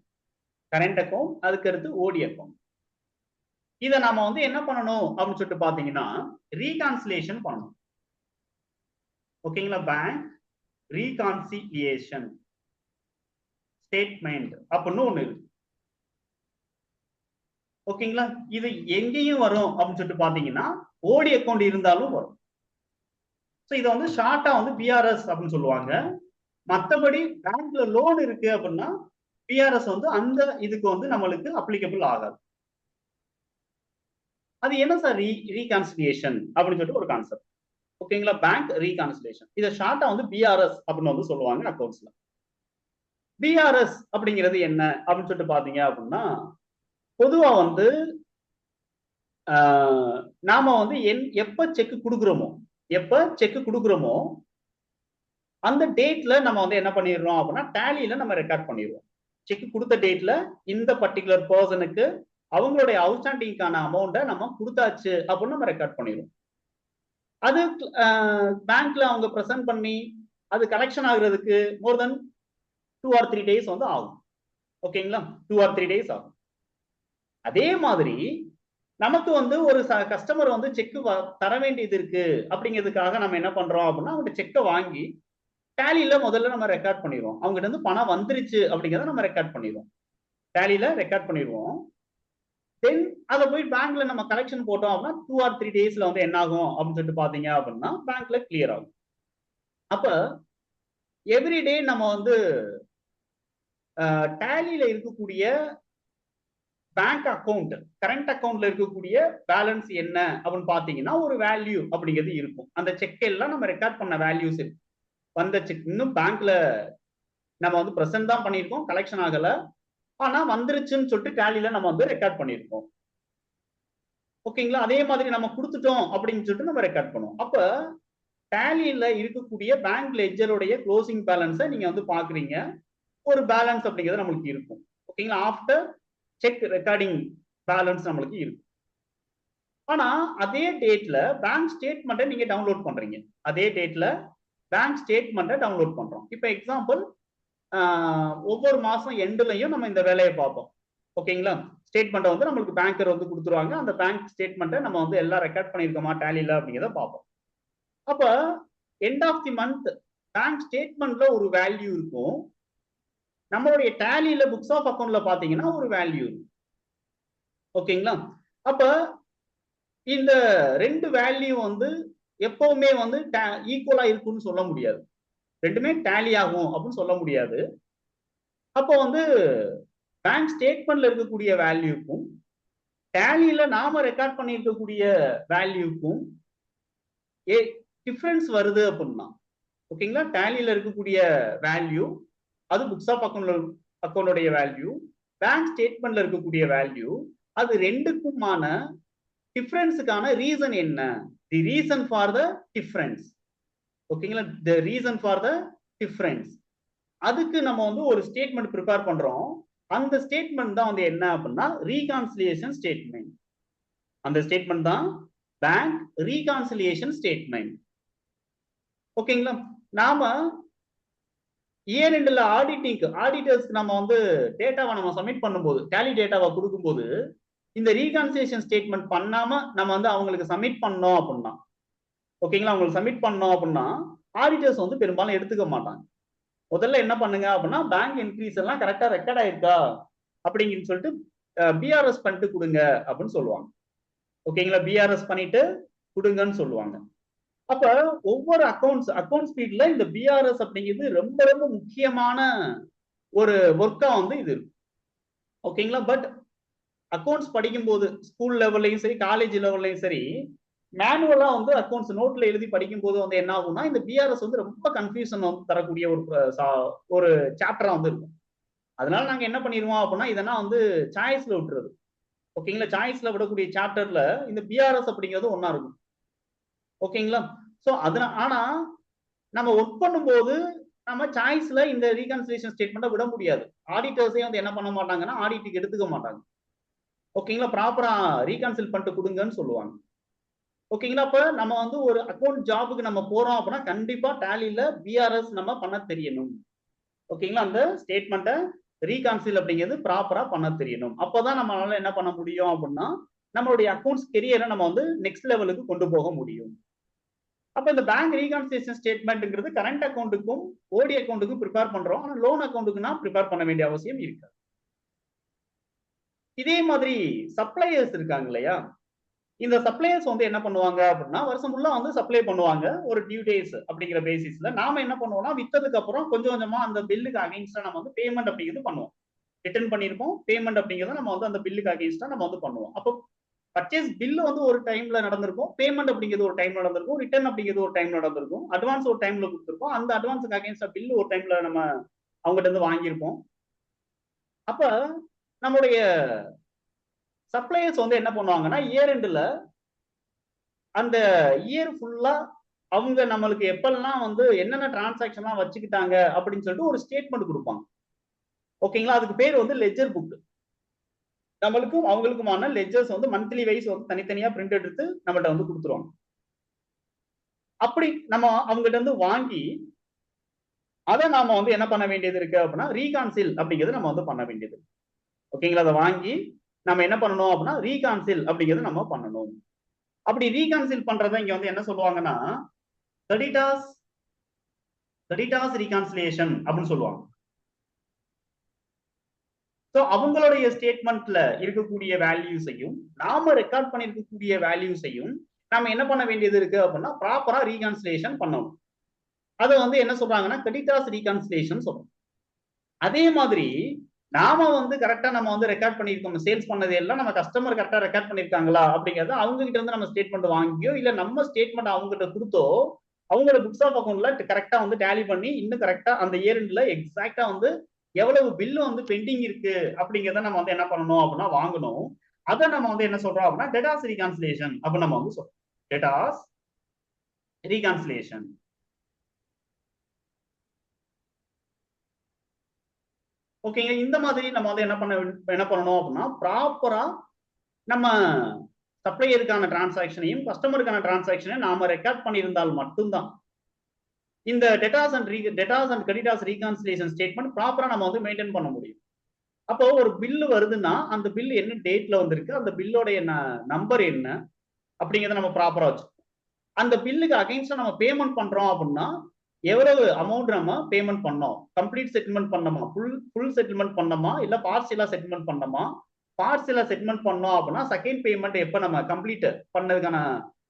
கரண்ட் அக்கவுண்ட், அதுக்கு அடுத்து ஓடி அக்கவுண்ட். இதை நாம வந்து என்ன பண்ணணும் அப்படின்னு சொல்லிட்டு பாத்தீங்கன்னா ரீகான்சிலேஷன் பண்ணணும். ஓகேங்களா? பேங்க் ரீகான்சிலியேஷன் ஸ்டேட்மெண்ட் அப்படின்னு ஒண்ணு இருக்கு. ஓகேங்களா? இது எங்கேயும் வரும் அப்படின்னு சொல்லிட்டு பாத்தீங்கன்னா ஓடி அக்கவுண்ட் இருந்தாலும் வரும். ஸோ இதை வந்து ஷார்ட்டா வந்து பிஆர்எஸ் அப்படின்னு சொல்லுவாங்க. மற்றபடி பேங்க்ல லோன் இருக்கு அப்படின்னா பிஆர்எஸ் வந்து அந்த இதுக்கு வந்து நம்மளுக்கு அப்ளிகபிள் ஆகாது. அது என்ன சார் ரீகான்சிலியேஷன் அப்படின்னு சொல்லிட்டு ஒரு கான்செப்ட். ஓகேங்களா? பேங்க் ரீகான்சிலியேஷன் இதை ஷார்ட்டா வந்து பிஆர்எஸ் அப்படின்னு வந்து சொல்லுவாங்க அக்கௌண்ட்ஸ்ல. பிஆர்எஸ் அப்படிங்கிறது என்ன அப்படின்னு சொல்லிட்டு பாத்தீங்க அப்படின்னா பொதுவா வந்து நாம வந்து எப்ப செக் கொடுக்குறோமோ அந்த டேட்ல நம்ம வந்து என்ன பண்ணிடுறோம் அப்படின்னா டேலியில நம்ம ரெக்கார்ட் பண்ணிடுவோம். செக் கொடுத்த டேட்ல இந்த பர்டிகுலர் பர்சனுக்கு அவங்களுடைய அவுட்ஸ்டாண்டிங்கான அமௌண்ட்டை நம்ம கொடுத்தாச்சு அப்படின்னு நம்ம ரெக்கார்ட் பண்ணிடுவோம். அது பேங்க்ல அவங்க பிரசன்ட் பண்ணி அது கலெக்ஷன் ஆகுறதுக்கு மோர் தென் 2 or 3 days வந்து ஆகும். ஓகேங்களா? 2 or 3 days ஆகும். அதே மாதிரி நமக்கு வந்து ஒரு கஸ்டமர் வந்து செக் தர வேண்டியது இருக்கு அப்படிங்கிறதுக்காக நம்ம என்ன பண்றோம் அப்படின்னா அவங்க செக்கை வாங்கி டேலியில முதல்ல நம்ம ரெக்கார்ட் பண்ணிடுவோம். அவங்ககிட்ட இருந்து பணம் வந்துருச்சு அப்படிங்கிறத நம்ம ரெக்கார்ட் பண்ணிடுவோம். டேலியில ரெக்கார்ட் பண்ணிடுவோம். தென் அதை போய் பேங்க்ல நம்ம கலெக்ஷன் போட்டோம் அப்படின்னா 2 or 3 daysல வந்து என்ன ஆகும் அப்படின்னு சொல்லிட்டு பாத்தீங்க அப்படின்னா பேங்க்ல கிளியர் ஆகும். அப்ப எவ்ரிடே நம்ம வந்து டேலியில இருக்கக்கூடிய பேங்க் அக்கவுண்ட் கரண்ட் அக்கவுண்ட்ல இருக்கக்கூடிய பேலன்ஸ் என்ன அப்படின்னு பாத்தீங்கன்னா ஒரு வேல்யூ அப்படிங்கிறது இருக்கும். அந்த செக் எல்லாம் நம்ம ரெக்கார்ட் பண்ண வேல்யூஸ் இருக்கு. வந்த செக் இன்னும் பேங்க்ல நம்ம வந்து பிரசன்ட் தான் பண்ணியிருக்கோம், கலெக்ஷன் ஆகல, ஆனா வந்துருச்சுன்னு சொல்லிட்டு டேலியில நம்ம வந்து ரெக்கார்ட் பண்ணியிருக்கோம். ஓகேங்களா? அதே மாதிரி நம்ம கொடுத்துட்டோம் அப்படின்னு சொல்லிட்டு நம்ம ரெக்கார்ட் பண்ணுவோம். அப்ப டேலியில இருக்கக்கூடிய பேங்க் லெட்ஜருடைய க்ளோசிங் பேலன்ஸை நீங்க வந்து பாக்குறீங்க. ஒரு பேலன்ஸ் அப்படிங்கிறது நம்மளுக்கு இருக்கும். ஓகேங்களா? ஆஃப்டர் செக் ரெக்கார்டிங் பேலன்ஸ் நம்மளுக்கு இருக்கும். ஆனா அதே டேட்ல பேங்க் ஸ்டேட்மெண்ட்டை நீங்க டவுன்லோட் பண்றீங்க. அதே டேட்ல பேங்க் ஸ்டேட்மெண்ட்டை டவுன்லோட் பண்றோம். இப்போ எக்ஸாம்பிள் ஒவ்வொரு மாசம் எண்ட்லயும் நம்ம இந்த வேலையை பார்ப்போம். ஓகேங்களா? ஸ்டேட்மெண்ட்டை வந்து நம்மளுக்கு பேங்கர் வந்து கொடுத்துருவாங்க. அந்த பேங்க் ஸ்டேட்மெண்ட்டை நம்ம வந்து எல்லாம் ரெக்கார்ட் பண்ணியிருக்கோமா டேலியில அப்படிங்கிறத பார்ப்போம். அப்ப end of the month bank ஸ்டேட்மெண்ட்ல ஒரு வேல்யூ இருக்கும். நம்மளுடைய டேலியில புக்ஸ் ஆஃப் அக்கவுண்ட்ல பாத்தீங்கன்னா ஒரு வேல்யூ இருக்கும். ஓகேங்களா? அப்ப இந்த ரெண்டு வேல்யூ வந்து எப்பவுமே வந்து ஈக்குவலா இருக்குன்னு சொல்ல முடியாது. ரெண்டுமே டேலி ஆகும் அப்படின்னு சொல்ல முடியாது. அப்போ வந்து பேங்க் ஸ்டேட்மெண்ட்ல இருக்கக்கூடிய வேல்யூக்கும் டேலியில நாம ரெக்கார்ட் பண்ணியிருக்கக்கூடிய வேல்யூக்கும் டிஃபரன்ஸ் வருது அப்படின்னா, ஓகேங்களா? டேலியில இருக்கக்கூடிய வேல்யூ அது புக்ஸ் ஆஃப் அக்கவுண்டோடைய வேல்யூ, பேங்க் ஸ்டேட்மெண்ட்ல இருக்கக்கூடிய வேல்யூ, அது ரெண்டுக்குமான டிஃபரன்ஸுக்கான ரீசன் என்ன? The reason for the difference. ஓகேங்களா? The reason for the difference. அதுக்கு நம்ம வந்து ஒரு ஸ்டேட்மெண்ட் ப்ரிப்பேர் பண்றோம். அந்த ஸ்டேட்மெண்ட் தான் வந்து என்ன அப்படின்னா ரீகான்சிலியேஷன் ஸ்டேட்மெண்ட். அந்த ஸ்டேட்மெண்ட் தான் பேங்க் ரீகான்சிலியேஷன் ஸ்டேட்மெண்ட். ஓகேங்களா? நாம இயர் எண்ட்ல ஆடிட்டர்ஸ்க்கு நம்ம வந்து டேட்டாவை நம்ம சப்மிட் பண்ணும்போது டேலி டேட்டாவை கொடுக்கும்போது இந்த ரீகான்சிலியேஷன் ஸ்டேட்மெண்ட் பண்ணாம நம்ம வந்து அவங்களுக்கு சப்மிட் பண்ணோம் அப்படின்னா, ஓகேங்களா, அவங்களுக்கு சப்மிட் பண்ணோம் அப்படின்னா ஆடிட்டர்ஸ் வந்து பெரும்பாலும் எடுத்துக்க மாட்டாங்க. முதல்ல என்ன பண்ணுங்க அப்படின்னா பேங்க் என்ட்ரிஸ் எல்லாம் கரெக்டா ரெக்கார்ட் ஆயிருக்கா அப்படிங்கன்னு சொல்லிட்டு பிஆர்எஸ் பண்ணிட்டு கொடுங்க அப்படின்னு சொல்லுவாங்க. ஓகேங்களா? பிஆர்எஸ் பண்ணிட்டு கொடுங்கன்னு சொல்லுவாங்க. அப்ப ஒவ்வொரு அக்கௌண்ட்ஸ் ஃபீல்ட்ல இந்த பிஆர்எஸ் அப்படிங்கிறது ரொம்ப ரொம்ப முக்கியமான ஒரு ஒர்க்கா வந்து இது இருக்கு. ஓகேங்களா? பட் அக்கௌண்ட்ஸ் படிக்கும்போது ஸ்கூல் லெவல்லையும் சரி காலேஜ் லெவல்லையும் சரி மேனுவலா வந்து அக்கௌண்ட்ஸ் நோட்ல எழுதி படிக்கும் போது வந்து என்ன ஆகும்னா இந்த பிஆர்எஸ் வந்து ரொம்ப கன்ஃபியூஷன் வந்து தரக்கூடிய ஒரு சாப்டரா வந்து இருக்கும். அதனால நாங்க என்ன பண்ணிடுவோம் அப்படின்னா இதெல்லாம் வந்து சாய்ஸ்ல விட்டுறது. ஓகேங்களா, சாய்ஸ்ல விடக்கூடிய சாப்டர்ல இந்த பிஆர்எஸ் அப்படிங்கிறது ஒன்னா இருக்கும். ஓகேங்களா, சோ அதனால ஆனா நம்ம ஒர்க் பண்ணும்போது நம்ம சாய்ஸ்ல இந்த ரீகன்சிலேஷன் ஸ்டேட்மெண்ட்டை விட முடியாது. ஆடிட்டர்ஸே வந்து என்ன பண்ண மாட்டாங்கன்னா ஆடிட்டுக்கு எடுத்துக்க மாட்டாங்க. ஓகேங்களா, ப்ராப்பரா ரீகன்சில் பண்ணிட்டு கொடுங்கன்னு சொல்லுவாங்க. ஓகேங்களா, அப்ப நம்ம வந்து ஒரு அக்கௌண்ட் ஜாபுக்கு நம்ம போறோம் அப்படின்னா கண்டிப்பா டேலில பிஆர்எஸ் நம்ம பண்ண தெரியணும். ஓகேங்களா, அந்த ஸ்டேட்மெண்ட்டை ரீகான்சில் அப்படிங்கிறது ப்ராப்பரா பண்ண தெரியணும். அப்பதான் நம்மளால என்ன பண்ண முடியும் அப்படின்னா நம்மளுடைய அக்கௌண்ட்ஸ் கெரியரை நம்ம வந்து நெக்ஸ்ட் லெவலுக்கு கொண்டு போக முடியும். அப்ப இந்த பேங்க் ரீகான்சிலேஷன் ஸ்டேட்மெண்ட்ங்கிறது கரண்ட் அக்கௌண்ட்டுக்கும் ஓடி அக்கௌண்ட்டுக்கும் ப்ரிப்பேர் பண்றோம். ஆனா லோன் அக்கௌண்ட்டுக்குன்னா ப்ரிப்பேர் பண்ண வேண்டிய அவசியம் இருக்கு. இதே மாதிரி சப்ளையர்ஸ் இருக்காங்க இல்லையா, இந்த சப்ளையர்ஸ் வந்து என்ன பண்ணுவாங்க அப்படின்னா வருஷம் ஃபுல்லா வந்து சப்ளை பண்ணுவாங்க ஒரு டியூ டேஸ் அப்படிங்கிற பேசிஸ்ல. நாம என்ன பண்ணுவோம்னா வித்ததுக்கு அப்புறம் கொஞ்சம் கொஞ்சமா அந்த பில்லுக்கு அகைன்ஸ்டா நம்ம வந்து பேமெண்ட் அப்படிங்கிறது பண்ணுவோம். ரிட்டர்ன் பண்ணிருப்போம், பேமெண்ட் அப்படிங்கிறத நம்ம வந்து அந்த பில்லுக்கு அகைன்ஸ்டா நம்ம வந்து பண்ணுவோம். அப்போ பர்ச்சேஸ் பில் வந்து ஒரு டைம்ல நடந்திருக்கும், பேமெண்ட் அப்படிங்கிறது ஒரு டைம் நடந்திருக்கும், ரிட்டர்ன் அப்படிங்கிறது ஒரு டைம் நடந்திருக்கும், அட்வான்ஸ் ஒரு டைம்ல கொடுத்திருப்போம், அந்த அட்வான்ஸுக்கு அகைன்ஸ்டா பில் ஒரு டைம்ல நம்ம அவங்ககிட்ட இருந்து வாங்கியிருப்போம். அப்ப நம்மளுடைய சப்ளையர்ஸ் வந்து என்ன பண்ணுவாங்கன்னா இயர் எண்ட்ல அந்த இயர் ஃபுல்லா அவங்க நம்மளுக்கு எப்பெல்லாம் வந்து என்னென்ன டிரான்சாக்ஷன்லாம் வச்சுக்கிட்டாங்க அப்படின்னு சொல்லிட்டு ஒரு ஸ்டேட்மெண்ட் கொடுப்பாங்க. ஓகேங்களா, அதுக்கு பேர் வந்து லெட்ஜர் புக். நம்மளுக்கும் அவங்களுக்குமான லெட்ஜர்ஸ் வந்து மந்த்லி வைஸ் வந்து தனித்தனியா பிரிண்ட் எடுத்து நம்மகிட்ட வந்து கொடுத்துருவாங்க. அப்படி நம்ம அவங்ககிட்ட இருந்து வாங்கி அதை நாம வந்து என்ன பண்ண வேண்டியது இருக்கு அப்படின்னா ரீகான்சில் அப்படிங்கிறது நம்ம வந்து பண்ண வேண்டியது. ஓகேங்களா, அதை வாங்கி நம்ம என்ன பண்ணணும் அப்படின்னா ரீகான்சில் அப்படிங்கிறது நம்ம பண்ணணும். அப்படி ரீகான்சில் பண்றதை இங்க வந்து என்ன சொல்லுவாங்கன்னா கிரெடிட்டாஸ் ரீகான்சிலேஷன் அப்படின்னு சொல்லுவாங்க. சோ அவங்களுடைய ஸ்டேட்மெண்ட்ல இருக்கக்கூடிய வேல்யூஸையும் நாம ரெக்கார்ட் பண்ணிருக்கக்கூடிய வேல்யூஸையும் நாம என்ன பண்ண வேண்டியது இருக்கு அப்படின்னா ப்ராப்பரா ரீகான்சிலேஷன் பண்ணணும். அது வந்து என்ன சொல்றாங்கன்னா கிரெடிட்டாஸ் ரீகான்சிலேஷன் சொல்றோம். அதே மாதிரி நாம வந்து கரெக்டா நம்ம வந்து ரெக்கார்ட் பண்ணிருக்கோம், சேல்ஸ் பண்ணது எல்லாம் நம்ம கஸ்டமர் கரெக்டா ரெக்கார்ட் பண்ணிருக்காங்களா அப்படிங்கறத அவங்க கிட்ட இருந்து நம்ம ஸ்டேட்மெண்ட் வாங்கியோ இல்ல நம்ம ஸ்டேட்மெண்ட் அவங்க கிட்ட கொடுத்தோ அவங்களோட புக்ஸ் ஆஃப் அக்கௌண்ட்ல கரெக்டா வந்து டேலி பண்ணி இன்னும் கரெக்டா அந்த இயர் எண்ட்ல எக்ஸாக்டா வந்து எவ்வளவு பில்லு வந்து பெண்டிங் இருக்கு அப்படிங்கறத நம்ம வந்து என்ன பண்ணணும் அப்படின்னா வாங்கணும். அதை நம்ம வந்து என்ன சொல்றோம் அப்படின்னா டேட்டாஸ் ரீகான்சிலேஷன் அப்படின்னு நம்ம வந்து சொல்றோம். டேட்டாஸ் ரீகான்சிலேஷன். ஓகேங்க, இந்த மாதிரி நம்ம வந்து என்ன பண்ணணும் அப்படின்னா ப்ராப்பரா நம்ம சப்ளையருக்கான டிரான்சாக்ஷனையும் கஸ்டமருக்கான டிரான்சாக்ஷனையும் நாம ரெக்கார்ட் பண்ணியிருந்தால் மட்டும்தான் இந்த டேட்டாஸ் அண்ட் கிரெடிட்டாஸ் ரீகான்சிலேஷன் ஸ்டேட்மெண்ட் ப்ராப்பரா நம்ம வந்து மெயின்டைன் பண்ண முடியும். அப்போ ஒரு பில்லு வருதுன்னா அந்த பில் என்ன டேட்ல வந்திருக்கு, அந்த பில்லோடைய நம்பர் என்ன அப்படிங்கிறத நம்ம ப்ராப்பரா வச்சுக்கணும். அந்த பில்லுக்கு அகைன்ஸ்டா நம்ம பேமெண்ட் பண்றோம் அப்படின்னா எவ்வளவு அமௌண்ட் நம்ம பேமெண்ட் பண்ணோம், கம்ப்ளீட் செட்டில்மெண்ட் பண்ணோமா, ஃபுல் செட்டில்மெண்ட் பண்ணோமா இல்ல பார்சியலா செட்டில்மெண்ட் பண்ணோமா, பார்சியலா செட்டில்மெண்ட் பண்ணோம் அப்படின்னா செகண்ட் பேமெண்ட் எப்ப நம்ம கம்ப்ளீட் பண்ணதுக்கான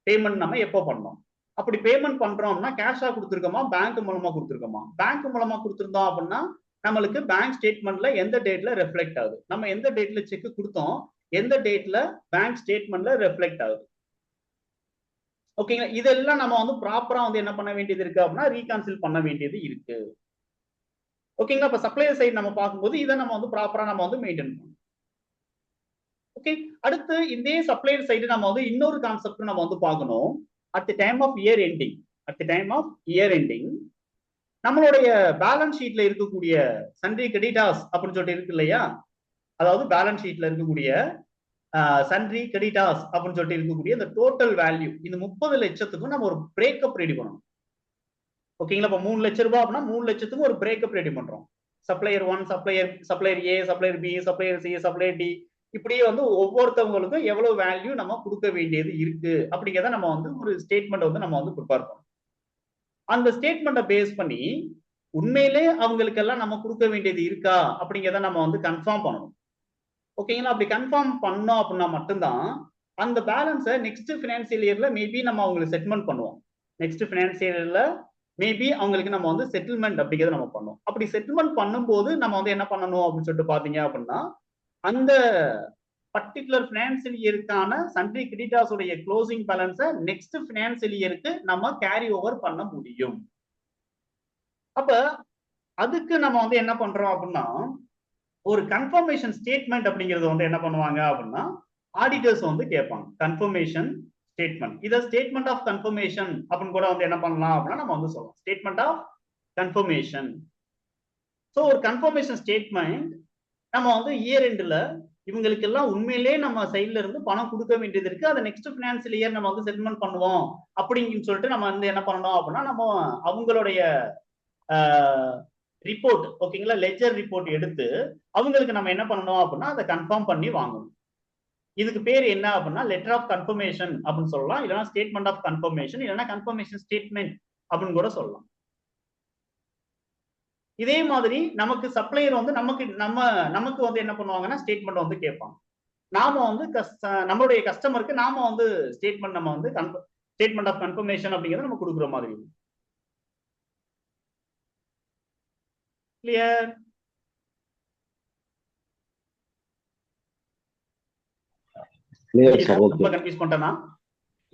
பேமெண்ட் நம்ம எப்போ பண்ணோம், அப்படி பேமெண்ட் பண்றோம்னா கேஷா கொடுத்துருக்கோமா பேங்க் மூலமா கொடுத்துருக்கோமா, பேங்க் மூலமா கொடுத்துருந்தோம் அப்படின்னா நம்மளுக்கு பேங்க் ஸ்டேட்மெண்ட்ல எந்த டேட்ல ரெஃப்ளெக்ட் ஆகுது, நம்ம எந்த டேட்ல செக் கொடுத்தோம் எந்த டேட்ல பேங்க் ஸ்டேட்மெண்ட்ல ரெஃப்ளெக்ட் ஆகுது. ஓகேங்களா, இதெல்லாம் நம்ம வந்து ப்ராப்பரா வந்து என்ன பண்ண வேண்டியது இருக்கு அப்படின்னா ரீகான்சில் பண்ண வேண்டியது இருக்கு. ஓகேங்களா, இப்ப சப்ளையர் சைடு நம்ம பார்க்கும்போது இதை நம்ம வந்து ப்ராப்பரா நம்ம வந்து மெயின்டைன் பண்ணணும். ஓகே, அடுத்து இந்த சப்ளையர் சைடு நம்ம வந்து இன்னொரு கான்செப்ட் நம்ம வந்து பார்க்கணும். At the time of year ending நம்மளுடைய பேலன்ஸ் ஷீட்ல இருக்கக்கூடிய சன்ட்ரி கிரெடிட்டாஸ் அப்படின்னு சொல்லிட்டு இருக்கு இல்லையா, அதாவது பேலன்ஸ் ஷீட்ல இருக்கக்கூடிய சன்ட்ரி கிரெடிட்டாஸ் அப்படின்னு சொல்லிட்டு இருக்கக்கூடிய இந்த டோட்டல் வேல்யூ இந்த 30 லட்சத்துக்கும் நம்ம ஒரு பிரேக்கப் ரெடி பண்ணணும். ஓகேங்களா, இப்ப 3 லட்சம் ரூபாய் அப்படின்னா 3 லட்சத்துக்கும் ஒரு பிரேக்கப் ரெடி பண்றோம். Supplier 1, supplier A, supplier B, supplier C, supplier D, இப்படியே வந்து ஒவ்வொருத்தவங்களுக்கும் எவ்வளவு வேல்யூ நம்ம கொடுக்க வேண்டியது இருக்கு அப்படிங்கிறத நம்ம வந்து ஒரு ஸ்டேட்மெண்ட் வந்து நம்ம வந்து ப்ரிப்பேர் பண்ணணும். அந்த ஸ்டேட்மெண்ட்டை பேஸ் பண்ணி உண்மையிலே அவங்களுக்கு எல்லாம் நம்ம கொடுக்க வேண்டியது இருக்கா அப்படிங்கிறத நம்ம வந்து கன்ஃபார்ம் பண்ணணும். ஓகேங்களா, அப்படி கன்ஃபார்ம் பண்ணோம் அப்படின்னா மட்டும்தான் அந்த பேலன்ஸை நெக்ஸ்ட் பினான்சியல் இயர்ல மேபி நம்ம அவங்களுக்கு செட்டில்மெண்ட் பண்ணுவோம். நெக்ஸ்ட் பினான்சியல் இயர்ல மேபி அவங்களுக்கு நம்ம வந்து செட்டில்மெண்ட் அப்படிங்கிறத நம்ம பண்ணுவோம். அப்படி செட்டில்மெண்ட் பண்ணும்போது நம்ம வந்து என்ன பண்ணணும் அப்படின்னு சொல்லிட்டு பாத்தீங்க அப்படின்னா அந்த பர்டிகுலர் பினான்சியல் இயருக்கான சன்ட்ரி கிரெடிட்டார்ஸ் உடைய க்ளோசிங் பேலன்ஸை நெக்ஸ்ட் பினான்சியல் இயருக்கு நம்ம கேரி ஓவர் பண்ண முடியும். அப்ப அதுக்கு நம்ம வந்து என்ன பண்றோம் அப்படின்னா, ஒரு கன்ஃபர்மேஷன் ஸ்டேட்மெண்ட் அப்படிங்கிறது வந்து என்ன பண்ணுவாங்க அப்படின்னா, ஆடிட்டர்ஸ் வந்து கேட்பாங்க. கன்ஃபர்மேஷன் ஸ்டேட்மெண்ட், இதை ஸ்டேட்மெண்ட் ஆஃப் கன்ஃபர்மேஷன் அப்படின்னு கூட வந்து என்ன பண்ணலாம் அப்படின்னா நம்ம வந்து சொல்லலாம். Statement of confirmation. ஸோ ஒரு கன்ஃபர்மேஷன் ஸ்டேட்மெண்ட் நம்ம வந்து இயர் எண்டில் இவங்களுக்கு எல்லாம் உண்மையிலே நம்ம சைட்ல இருந்து பணம் கொடுக்க வேண்டியது இருக்கு, அதை நெக்ஸ்ட் பினான்சியல் இயர் நம்ம வந்து செட்டில்மெண்ட் பண்ணுவோம் அப்படின்னு சொல்லிட்டு நம்ம வந்து என்ன பண்ணணும் அப்படின்னா, நம்ம அவங்களுடைய ரிப்போர்ட், ஓகேங்களா, லெட்ஜர் ரிப்போர்ட் எடுத்து அவங்களுக்கு நம்ம என்ன பண்ணணும் அப்படின்னா அதை கன்ஃபார்ம் பண்ணி வாங்கணும். இதுக்கு பேர் என்ன அப்படின்னா லெட்டர் ஆஃப் கன்ஃபர்மேஷன் அப்படின்னு சொல்லலாம், இல்லைன்னா ஸ்டேட்மெண்ட் ஆஃப் கன்ஃபர்மேஷன், இல்லைன்னா கன்ஃபர்மேஷன் ஸ்டேட்மெண்ட் அப்படின்னு கூட சொல்லலாம். இதே மாதிரி நமக்கு சப்ளையர் வந்து நமக்கு வந்து என்ன பண்ணுவாங்கன்னா ஸ்டேட்மெண்ட் வந்து கேட்பாங்க. நாம வந்து நம்மளுடைய கஸ்டமருக்கு நாம வந்து ஸ்டேட்மெண்ட் நம்ம வந்து ஸ்டேட்மெண்ட் ஆஃப் கன்ஃபர்மேஷன் அப்படிங்கறத நம்ம கொடுக்குற மாதிரி இருக்கும். கிளியர்? Clear sir. ஓகே. ரொம்ப கன்ஃபியூஸ் பண்ணிட்டேனா?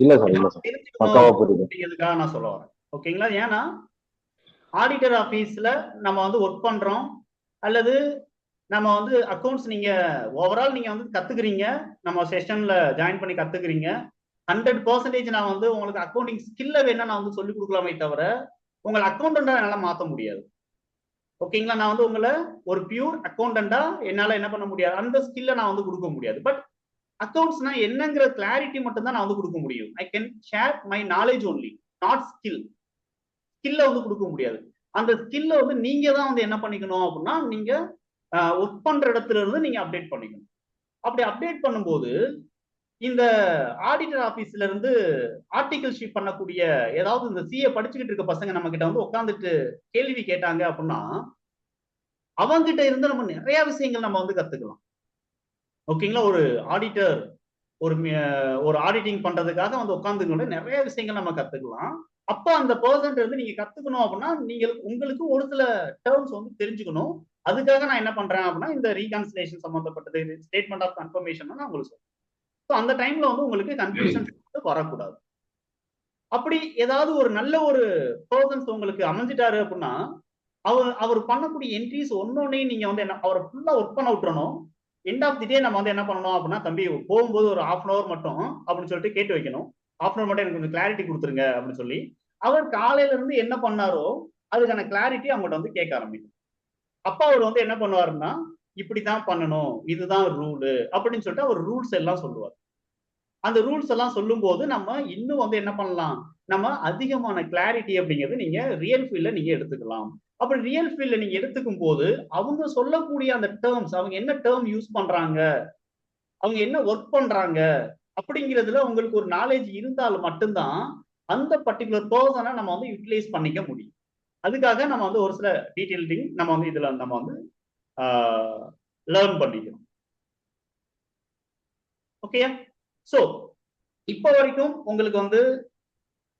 இல்ல சார், இல்ல சார், பக்காவா புரியுது. அப்படிங்கிறதுக்காக நான் சொல்ல வரேன். ஓகேங்களா? ஏன்னா ஆடிட்டர் ஆபீஸ்ல நம்ம வந்து ஒர்க் பண்றோம், அல்லது நம்ம வந்து அக்கௌண்ட்ஸ் நீங்க ஓவரால் நீங்க வந்து கத்துக்கிறீங்க, நம்ம செஷன்ல ஜாயின் பண்ணி கத்துக்கிறீங்க. 100% நான் வந்து உங்களுக்கு அக்கௌண்டிங் ஸ்கில்ல வேணா நான் வந்து சொல்லி கொடுக்கலாமே தவிர உங்களை அக்கௌண்டண்டா என்னால மாத்த முடியாது. ஓகேங்களா? நான் வந்து உங்களை ஒரு பியூர் அக்கௌண்டண்டா என்னால என்ன பண்ண முடியாது, அந்த ஸ்கில்ல நான் வந்து கொடுக்க முடியாது. பட் அக்கௌண்ட்ஸ்னா என்னங்கிற கிளாரிட்டி மட்டும் தான் நான் வந்து கொடுக்க முடியும். I can share my knowledge only, not skill. ஸ்கில்ல வந்து கொடுக்க முடியாது. அந்த ஸ்கில்ல வந்து நீங்க தான் வந்து என்ன பண்ணிக்கணும் அப்படின்னா, நீங்க ஒர்க் பண்ற இடத்துல இருந்து நீங்க அப்டேட் பண்ணிக்கணும். அப்படி அப்டேட் பண்ணும்போது இந்த ஆடிட்டர் ஆபீஸ்ல இருந்து ஆர்டிகல்ஷிப் பண்ணக்கூடிய ஏதாவது இந்த சிஏ படிச்சுக்கிட்டு இருக்க பசங்க நம்ம கிட்ட வந்து உட்காந்துட்டு கேள்வி கேட்டாங்க அப்படின்னா, அவங்கிட்ட இருந்து நம்ம நிறைய விஷயங்கள் நம்ம வந்து கத்துக்கலாம். ஓகேங்களா? ஒரு ஆடிட்டர் ஒரு ஆடிட்டிங் பண்றதுக்காக வந்து உட்காந்துக்கொண்டு நிறைய விஷயங்கள் நம்ம கத்துக்கலாம். அப்ப அந்த பர்சன்ட் இருந்து நீங்க கத்துக்கணும் அப்படின்னா உங்களுக்கு ஒரு சில டேர்ம்ஸ் வந்து தெரிஞ்சுக்கணும். அதுக்காக நான் என்ன பண்றேன் அப்படின்னா இந்த ரீகான்சிலேஷன் சம்பந்தப்பட்டது, ஸ்டேட்மெண்ட் ஆஃப் கன்ஃபர்மேஷன் நான் உங்களுக்கு சொல்றேன். ஸோ அந்த டைம்ல வந்து உங்களுக்கு கன்ஃபியூஷன் வரக்கூடாது. அப்படி ஏதாவது ஒரு நல்ல ஒரு பர்சன்ஸ் உங்களுக்கு அமைஞ்சிட்டாரு அப்படின்னா, அவர் பண்ணக்கூடிய என்ட்ரிஸ் ஒன்னொன்னையும் நீங்க வந்து என்ன அவரை ஃபுல்லா ஒர்க் பண்ண விட்டுறணும். எண்ட் ஆஃப் தி டே நம்ம வந்து என்ன பண்ணணும் அப்படின்னா, தம்பி போகும்போது ஒரு 1/2 hour மட்டும் அப்படின்னு சொல்லிட்டு கேட்டு வைக்கணும். 1/2 hour மட்டும் எனக்கு கொஞ்சம் கிளாரிட்டி கொடுத்துருங்க அப்படின்னு சொல்லி, அவர் காலையில இருந்து என்ன பண்ணாரோ அதுக்கான கிளாரிட்டி அவங்கள்ட்ட வந்து கேட்க ஆரம்பிக்கும். அப்ப அவர் வந்து என்ன பண்ணுவாருன்னா, இப்படித்தான் பண்ணணும், இதுதான் ரூலு அப்படின்னு சொல்லிட்டு அவர் ரூல்ஸ் எல்லாம் சொல்லுவார். அந்த ரூல்ஸ் எல்லாம் சொல்லும் போது நம்ம இன்னும் வந்து என்ன பண்ணலாம், நம்ம அதிகமான கிளாரிட்டி அப்படிங்கிறது நீங்க ரியல் ஃபீல்ட்ல நீங்க எடுத்துக்கலாம். அப்படி ரியல் ஃபீல்ட்ல நீங்க எடுத்துக்கும் போது அவங்க சொல்லக்கூடிய அந்த டேர்ம்ஸ், அவங்க என்ன டேர்ம் யூஸ் பண்றாங்க, அவங்க என்ன ஒர்க் பண்றாங்க அப்படிங்கிறதுல உங்களுக்கு ஒரு நாலேஜ் இருந்தால் மட்டும்தான் அந்த பர்டிகுலர் பர்சனை நம்ம வந்து யூட்டிலைஸ் பண்ணிக்க முடியும். அதுக்காக நம்ம வந்து ஒரு சில டீடைல் திங் நம்ம வந்து இதுல நம்ம வந்து லேர்ன் பண்ணிக்கணும். ஓகே? சோ இப்போ வரைக்கும் உங்களுக்கு வந்து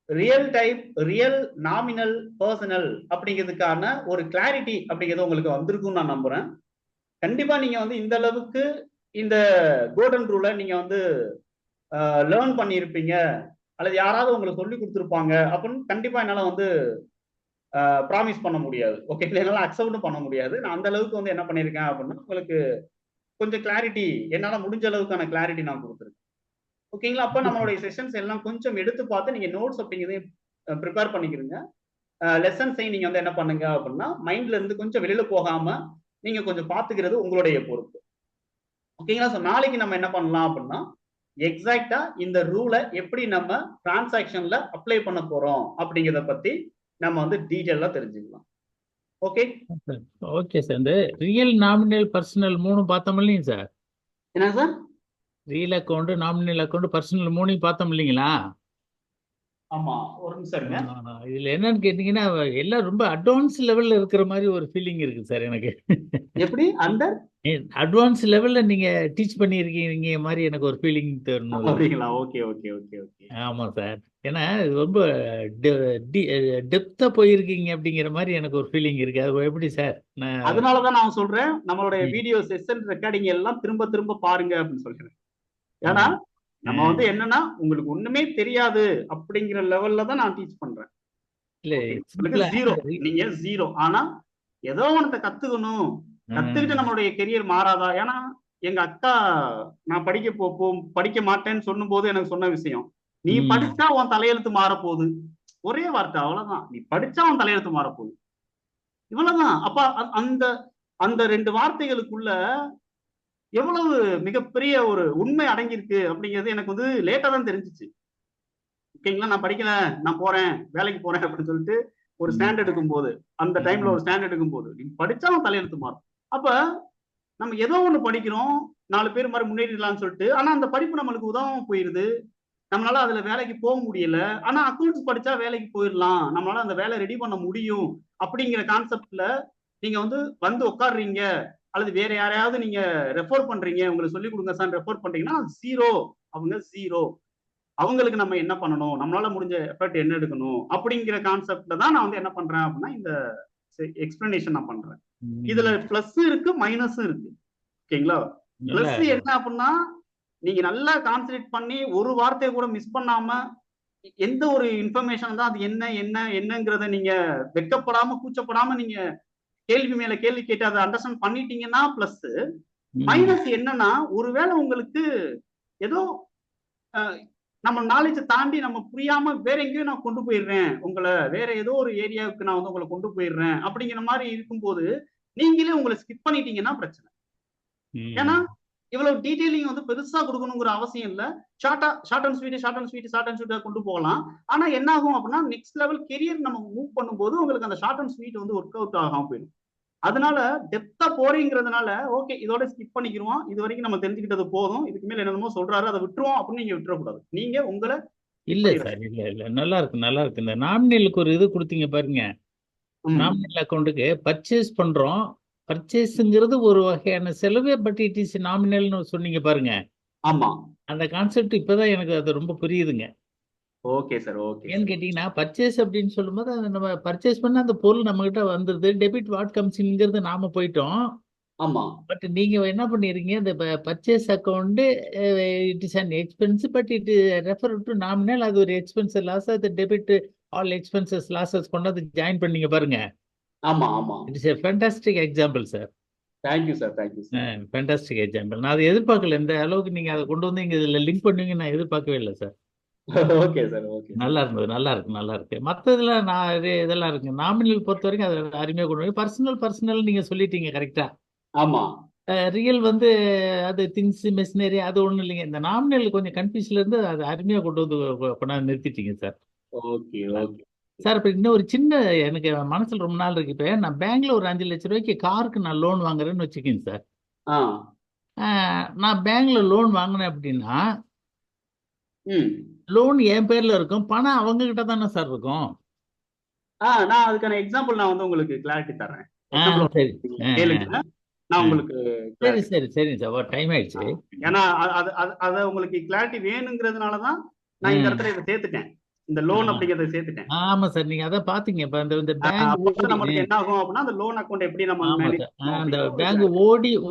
real type, real, nominal, personal அப்படிங்கிறதுக்கான ஒரு கிளாரிட்டி அப்படிங்கிறது உங்களுக்கு வந்திருக்கும்னு நான் நம்புறேன். கண்டிப்பா நீங்க வந்து இந்த அளவுக்கு இந்த கோல்டன் ரூலை நீங்க வந்து லேர்ன் பண்ணியிருப்பீங்க, அல்லது யாராவது உங்களுக்கு சொல்லி கொடுத்துருப்பாங்க அப்படின்னு கண்டிப்பா என்னால வந்து ப்ராமிஸ் பண்ண முடியாது. ஓகே, என்னால அக்செப்டும் பண்ண முடியாது. நான் அந்த அளவுக்கு வந்து என்ன பண்ணியிருக்கேன் அப்படின்னா உங்களுக்கு கொஞ்சம் கிளாரிட்டி, என்னால முடிஞ்ச அளவுக்கான கிளாரிட்டி நான் கொடுத்துருக்கேன். ஓகேங்களா? அப்ப நம்மளுடைய செஷன்ஸ் எல்லாம் கொஞ்சம் எடுத்து பார்த்து நீங்க நோட்ஸ் அப்படிங்கிறதையும் ப்ரிப்பேர் பண்ணிக்கிறீங்க. லெசன்ஸையும் நீங்க வந்து என்ன பண்ணுங்க அப்படின்னா மைண்ட்ல இருந்து கொஞ்சம் வெளியில போகாம நீங்க கொஞ்சம் பாத்துக்கிறது உங்களுடைய பொறுப்பு. ஓகேங்களா? ஸோ நாளைக்கு நம்ம என்ன பண்ணலாம் அப்படின்னா எக்ஸாக்டா இந்த ரூலை எப்படி நம்ம டிரான்சாக்ஷன்ல அப்ளை பண்ண போறோம் அப்படிங்கிறத பத்தி நம்ம வந்து டீடைலா தெரிஞ்சுக்கலாம். ஓகே? Okay sir. இந்த ரியல், நாமினல், பர்சனல் 3 பார்த்தோம் இல்லைங்க சார்? என்ன sir? Real account, nominal account, personal 3 பார்த்தோம் இல்லைங்களா? ஆமா, ஒரு நிமிஷம் இருங்க. இதுல என்னன்னு கேட்டீங்கன்னா எல்லாம் ரொம்ப அட்வான்ஸ் லெவல்ல இருக்கிற மாதிரி ஒரு ஃபீலிங் இருக்கு சார் எனக்கு. எப்படி அந்த அட்வான்ஸ் லெவல்ல நீங்க டீச் பண்ணியிருக்கீங்க மாதிரி எனக்கு ஒரு ஃபீலிங் தருணுது. அப்படிங்களா? Okay okay okay okay. ஆமா சார். ஏன்னா இது ரொம்ப டெப்தா போயிருக்கீங்க அப்படிங்கிற மாதிரி எனக்கு ஒரு ஃபீலிங் இருக்கு. அது எப்படி சார்? நான் அதனாலதான் நான் சொல்றேன், நம்மளுடைய ம், வீடியோ செஷன் ரெக்கார்டிங் எல்லாம் திரும்ப திரும்ப பாருங்க அப்படின்னு சொல்றேன். ஏன்னா ம், நம்ம ம். வந்து என்னன்னா, உங்களுக்கு ஒண்ணுமே தெரியாது அப்படிங்கிற லெவல்ல தான் நான் டீச் பண்றேன். இல்ல ஓகே, உங்களுக்கு சிம்பிளா ஜீரோ, நீங்க ஜீரோ. ஆனா ஏதோ ஒண்ணத்தை கத்துக்கணும், கத்துக்கிட்டு நம்மளுடைய கெரியர் மாறாதா? ஏன்னா எங்க அக்கா நான் படிக்க மாட்டேன்னு சொல்லும் போது எனக்கு சொன்ன விஷயம், நீ படிச்சா உன் தலையெழுத்து மாறப்போகுது. ஒரே வார்த்தை, அவ்வளவுதான். நீ படிச்சா உன் தலையெழுத்து மாறப்போகுது, இவ்வளவுதான். அப்ப அந்த அந்த 2 வார்த்தைகளுக்குள்ள எவ்வளவு மிகப்பெரிய ஒரு உண்மை அடங்கியிருக்கு அப்படிங்கிறது எனக்கு வந்து லேட்டா தான் தெரிஞ்சிச்சு. ஓகேங்களா? நான் படிக்கல, நான் போறேன், வேலைக்கு போறேன் அப்படின்னு சொல்லிட்டு ஒரு ஸ்டாண்ட் எடுக்கும் போது, அந்த டைம்ல ஒரு ஸ்டாண்ட் எடுக்கும் போது, நீ படிச்சாலும் தலையெழுத்து மாறும். அப்ப நம்ம ஏதோ ஒண்ணு படிக்கிறோம், 4 பேர் மாதிரி முன்னேறிடலாம்னு சொல்லிட்டு, ஆனா அந்த படிப்பு நம்மளுக்கு உதவாம போயிருது. நம்மளால அதுல வேலைக்கு போக முடியல. ஆனா அக்கௌண்ட்ஸ் படிச்சா வேலைக்கு போயிடலாம், நம்மளால அந்த வேலை ரெடி பண்ண முடியும் அப்படிங்கிற கான்செப்ட்ல நீங்க வந்து உட்காடுறீங்க, அல்லது வேற யாரையாவது நீங்க ரெஃபர் பண்றீங்க, உங்களுக்கு சொல்லிக் கொடுங்க சார் ரெஃபர் பண்றீங்கன்னா ஜீரோ. அவங்க ஜீரோ. அவங்களுக்கு நம்ம என்ன பண்ணணும், நம்மளால முடிஞ்ச எஃபர்ட் என்ன எடுக்கணும் அப்படிங்கிற கான்செப்ட்ல தான் நான் வந்து என்ன பண்றேன் அப்படின்னா இந்த எக்ஸ்பிளனேஷன் நான் பண்றேன். இதுல பிளஸ் இருக்கு, மைனஸும் இருக்கு. ஓகேங்களா? பிளஸ் என்ன அப்படின்னா, நீங்க நல்லா கான்சென்ட்ரேட் பண்ணி ஒரு வார்த்தையை கூட மிஸ் பண்ணாம எந்த ஒரு இன்ஃபர்மேஷன் தான் அது என்னங்கிறத நீங்க வெக்கப்படாம கூச்சப்படாம நீங்க கேள்வி மேல கேள்வி கேட்டு அதை அண்டர்ஸ்டாண்ட் பண்ணிட்டீங்கன்னா பிளஸ். மைனஸ் என்னன்னா, ஒருவேளை உங்களுக்கு ஏதோ நம்ம நாலேஜ் தாண்டி நம்ம புரியாம வேற எங்கேயும் நான் கொண்டு போயிடுறேன், உங்களை வேற ஏதோ ஒரு ஏரியாவுக்கு நான் வந்து உங்களை கொண்டு போயிடுறேன் அப்படிங்கிற மாதிரி இருக்கும்போது நீங்களே உங்களை ஸ்கிப் பண்ணிட்டீங்கன்னா பிரச்சனை. ஏன்னா இவ்வளவு டீடைலிங் வந்து பெருசா கொடுக்கணுங்கிற அவசியம் இல்ல. ஷார்ட் அண்ட் ஸ்வீட்டா கொண்டு போகலாம். ஆனா என்ன ஆகும் அப்படின்னா, நெக்ஸ்ட் லெவல் கெரியர் நம்ம மூவ் பண்ணும்போது உங்களுக்கு அந்த ஷார்ட் அண்ட் ஸ்வீட் வந்து ஒர்க் அவுட் ஆகாம போயிடும். அதனால டெப்தா போறீங்கிறதுனால ஓகே இதோட ஸ்கிப் பண்ணிக்கிறோம், இது வரைக்கும் நம்ம தெரிஞ்சுக்கிட்டது போதும், இதுக்கு மேல என்னமோ சொல்றாரு அதை விட்டுருவோம் அப்படின்னு நீங்க விட்டுறக்கூடாது. நீங்க உங்களை இல்ல சார், இல்ல நல்லா இருக்கு, நல்லா இருக்கு. இந்த நாமினலுக்கு ஒரு இது கொடுத்தீங்க பாருங்க. நாமினல் அக்கௌண்ட்டுக்கு பர்ச்சேஸ் பண்றோம், பர்ச்சேஸ்ங்கிறது ஒரு வகையான செலவு, பட் இட் இஸ் நாமினல்னு சொன்னீங்க பாருங்க. ஆமா, அந்த கான்செப்ட் இப்பதான் எனக்கு அது ரொம்ப புரியுதுங்க. Okay sir, okay. ஏன்னு கேட்டீங்கன்னா பர்ச்சேஸ் அப்படின்னு சொல்லும்போது அது நம்ம பர்ச்சேஸ் பண்ண அந்த பொருள் நம்ம கிட்ட வந்துருது, டெபிட் வாட் கம்ஸ்ங்கிறது நாம போயிட்டோம். ஆமா, பட் நீங்க என்ன பண்ணிருக்கீங்க, இந்த purchase account it is an expense, but it refer to nominal, அது ஒரு எக்ஸ்பென்ஸ் லாஸ், அது டெபிட் ஆல் எக்ஸ்பென்சஸ் லாஸஸ் கொண்டாந்து ஜாயின் பண்ணீங்க பாருங்க. ஆமா, ஆமா. It is a fantastic example sir. Thank you sir, thank you sir. Fantastic example. நான் அதை எதிர்பார்க்கல, இந்த அளவுக்கு நீங்க அதை கொண்டு வந்து இங்க இதுல லிங்க் பண்ணுவீங்க நான் எதிர்பார்க்கவே இல்லை சார். Okay sir, okay. நல்லா இருந்தது, நல்லா இருக்கு, நல்லா இருக்கு. மற்றதுல நான் இதெல்லாம் இருக்கு. நாமினல் பொறுத்த வரைக்கும் அதை அருமையாக கொண்டு போய் பர்சனல் நீங்க சொல்லிட்டீங்க கரெக்டா. ஆமா, ரியல் வந்து அது திங்ஸ் மெஷினரி அது ஒண்ணும் இல்லைங்க. இந்த நாமினல் கொஞ்சம் கன்ஃபியூஸ்ல இருந்து அது அருமையா கொண்டாந்து நிறுத்திட்டீங்க சார். ஓகே ஓகே சார் இப்ப இன்னும் ஒரு சின்ன எனக்கு மனசுல ரொம்ப நாள் இருக்கு. இப்ப நான் பேங்க்ல ஒரு 5 லட்சம் ரூபாய்க்கு காருக்கு நான் லோன் வாங்குறேன்னு வச்சுக்கேங்க சார். நான் பேங்க்ல லோன் வாங்கினேன் அப்படின்னா லோன் என் பேர்ல இருக்கும், பணம் அவங்க கிட்ட தானே சார் இருக்கும். நான் அதுக்கான எக்ஸாம்பிள் நான் வந்து உங்களுக்கு கிளாரிட்டி தரேன். சரி கேளுங்க, நான் உங்களுக்கு சரி சார், டைம் ஆயிடுச்சு. ஏன்னா அத உங்களுக்கு கிளாரிட்டி வேணுங்கிறதுனாலதான் நான் இந்த இடத்துல இதை சேர்த்துட்டேன், இந்த லோன் அப்படிங்கறத சேர்த்துட்டேன். ஆமா சார், நீங்க அத பாத்தீங்க. இப்ப இந்த பேங்க் நமக்கு என்ன ஆகும் அப்படின்னா, அந்த லோன் அக்கௌண்ட் எப்படி நம்ம அந்த பேங்க்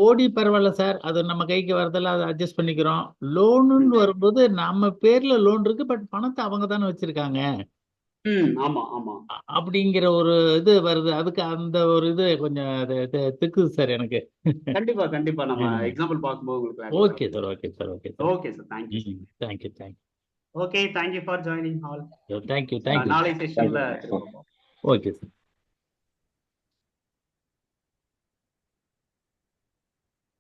ஓடி பரவாயில்ல சார், அது நம்ம கைக்கு வரதெல்லாம் அதை அட்ஜஸ்ட் பண்ணிக்கிறோம். லோனுன்னு வரும்போது நம்ம பேர்ல லோன் இருக்கு, பட் பணத்தை அவங்க தானே வச்சிருக்காங்க. ஆமா ஆமா அப்படிங்கிற ஒரு இது வருது. அதுக்கு அந்த ஒரு இது கொஞ்சம் திக்குது சார் எனக்கு. கண்டிப்பா கண்டிப்பா நம்ம எக்ஸாம்பிள் பார்க்கும்போது உங்களுக்கு. Okay sir, okay sir, okay sir, okay sir. Thank you thank you. Okay, thank you for joining all. Thank you. நாளை செஷன்ல ஓகே சார்.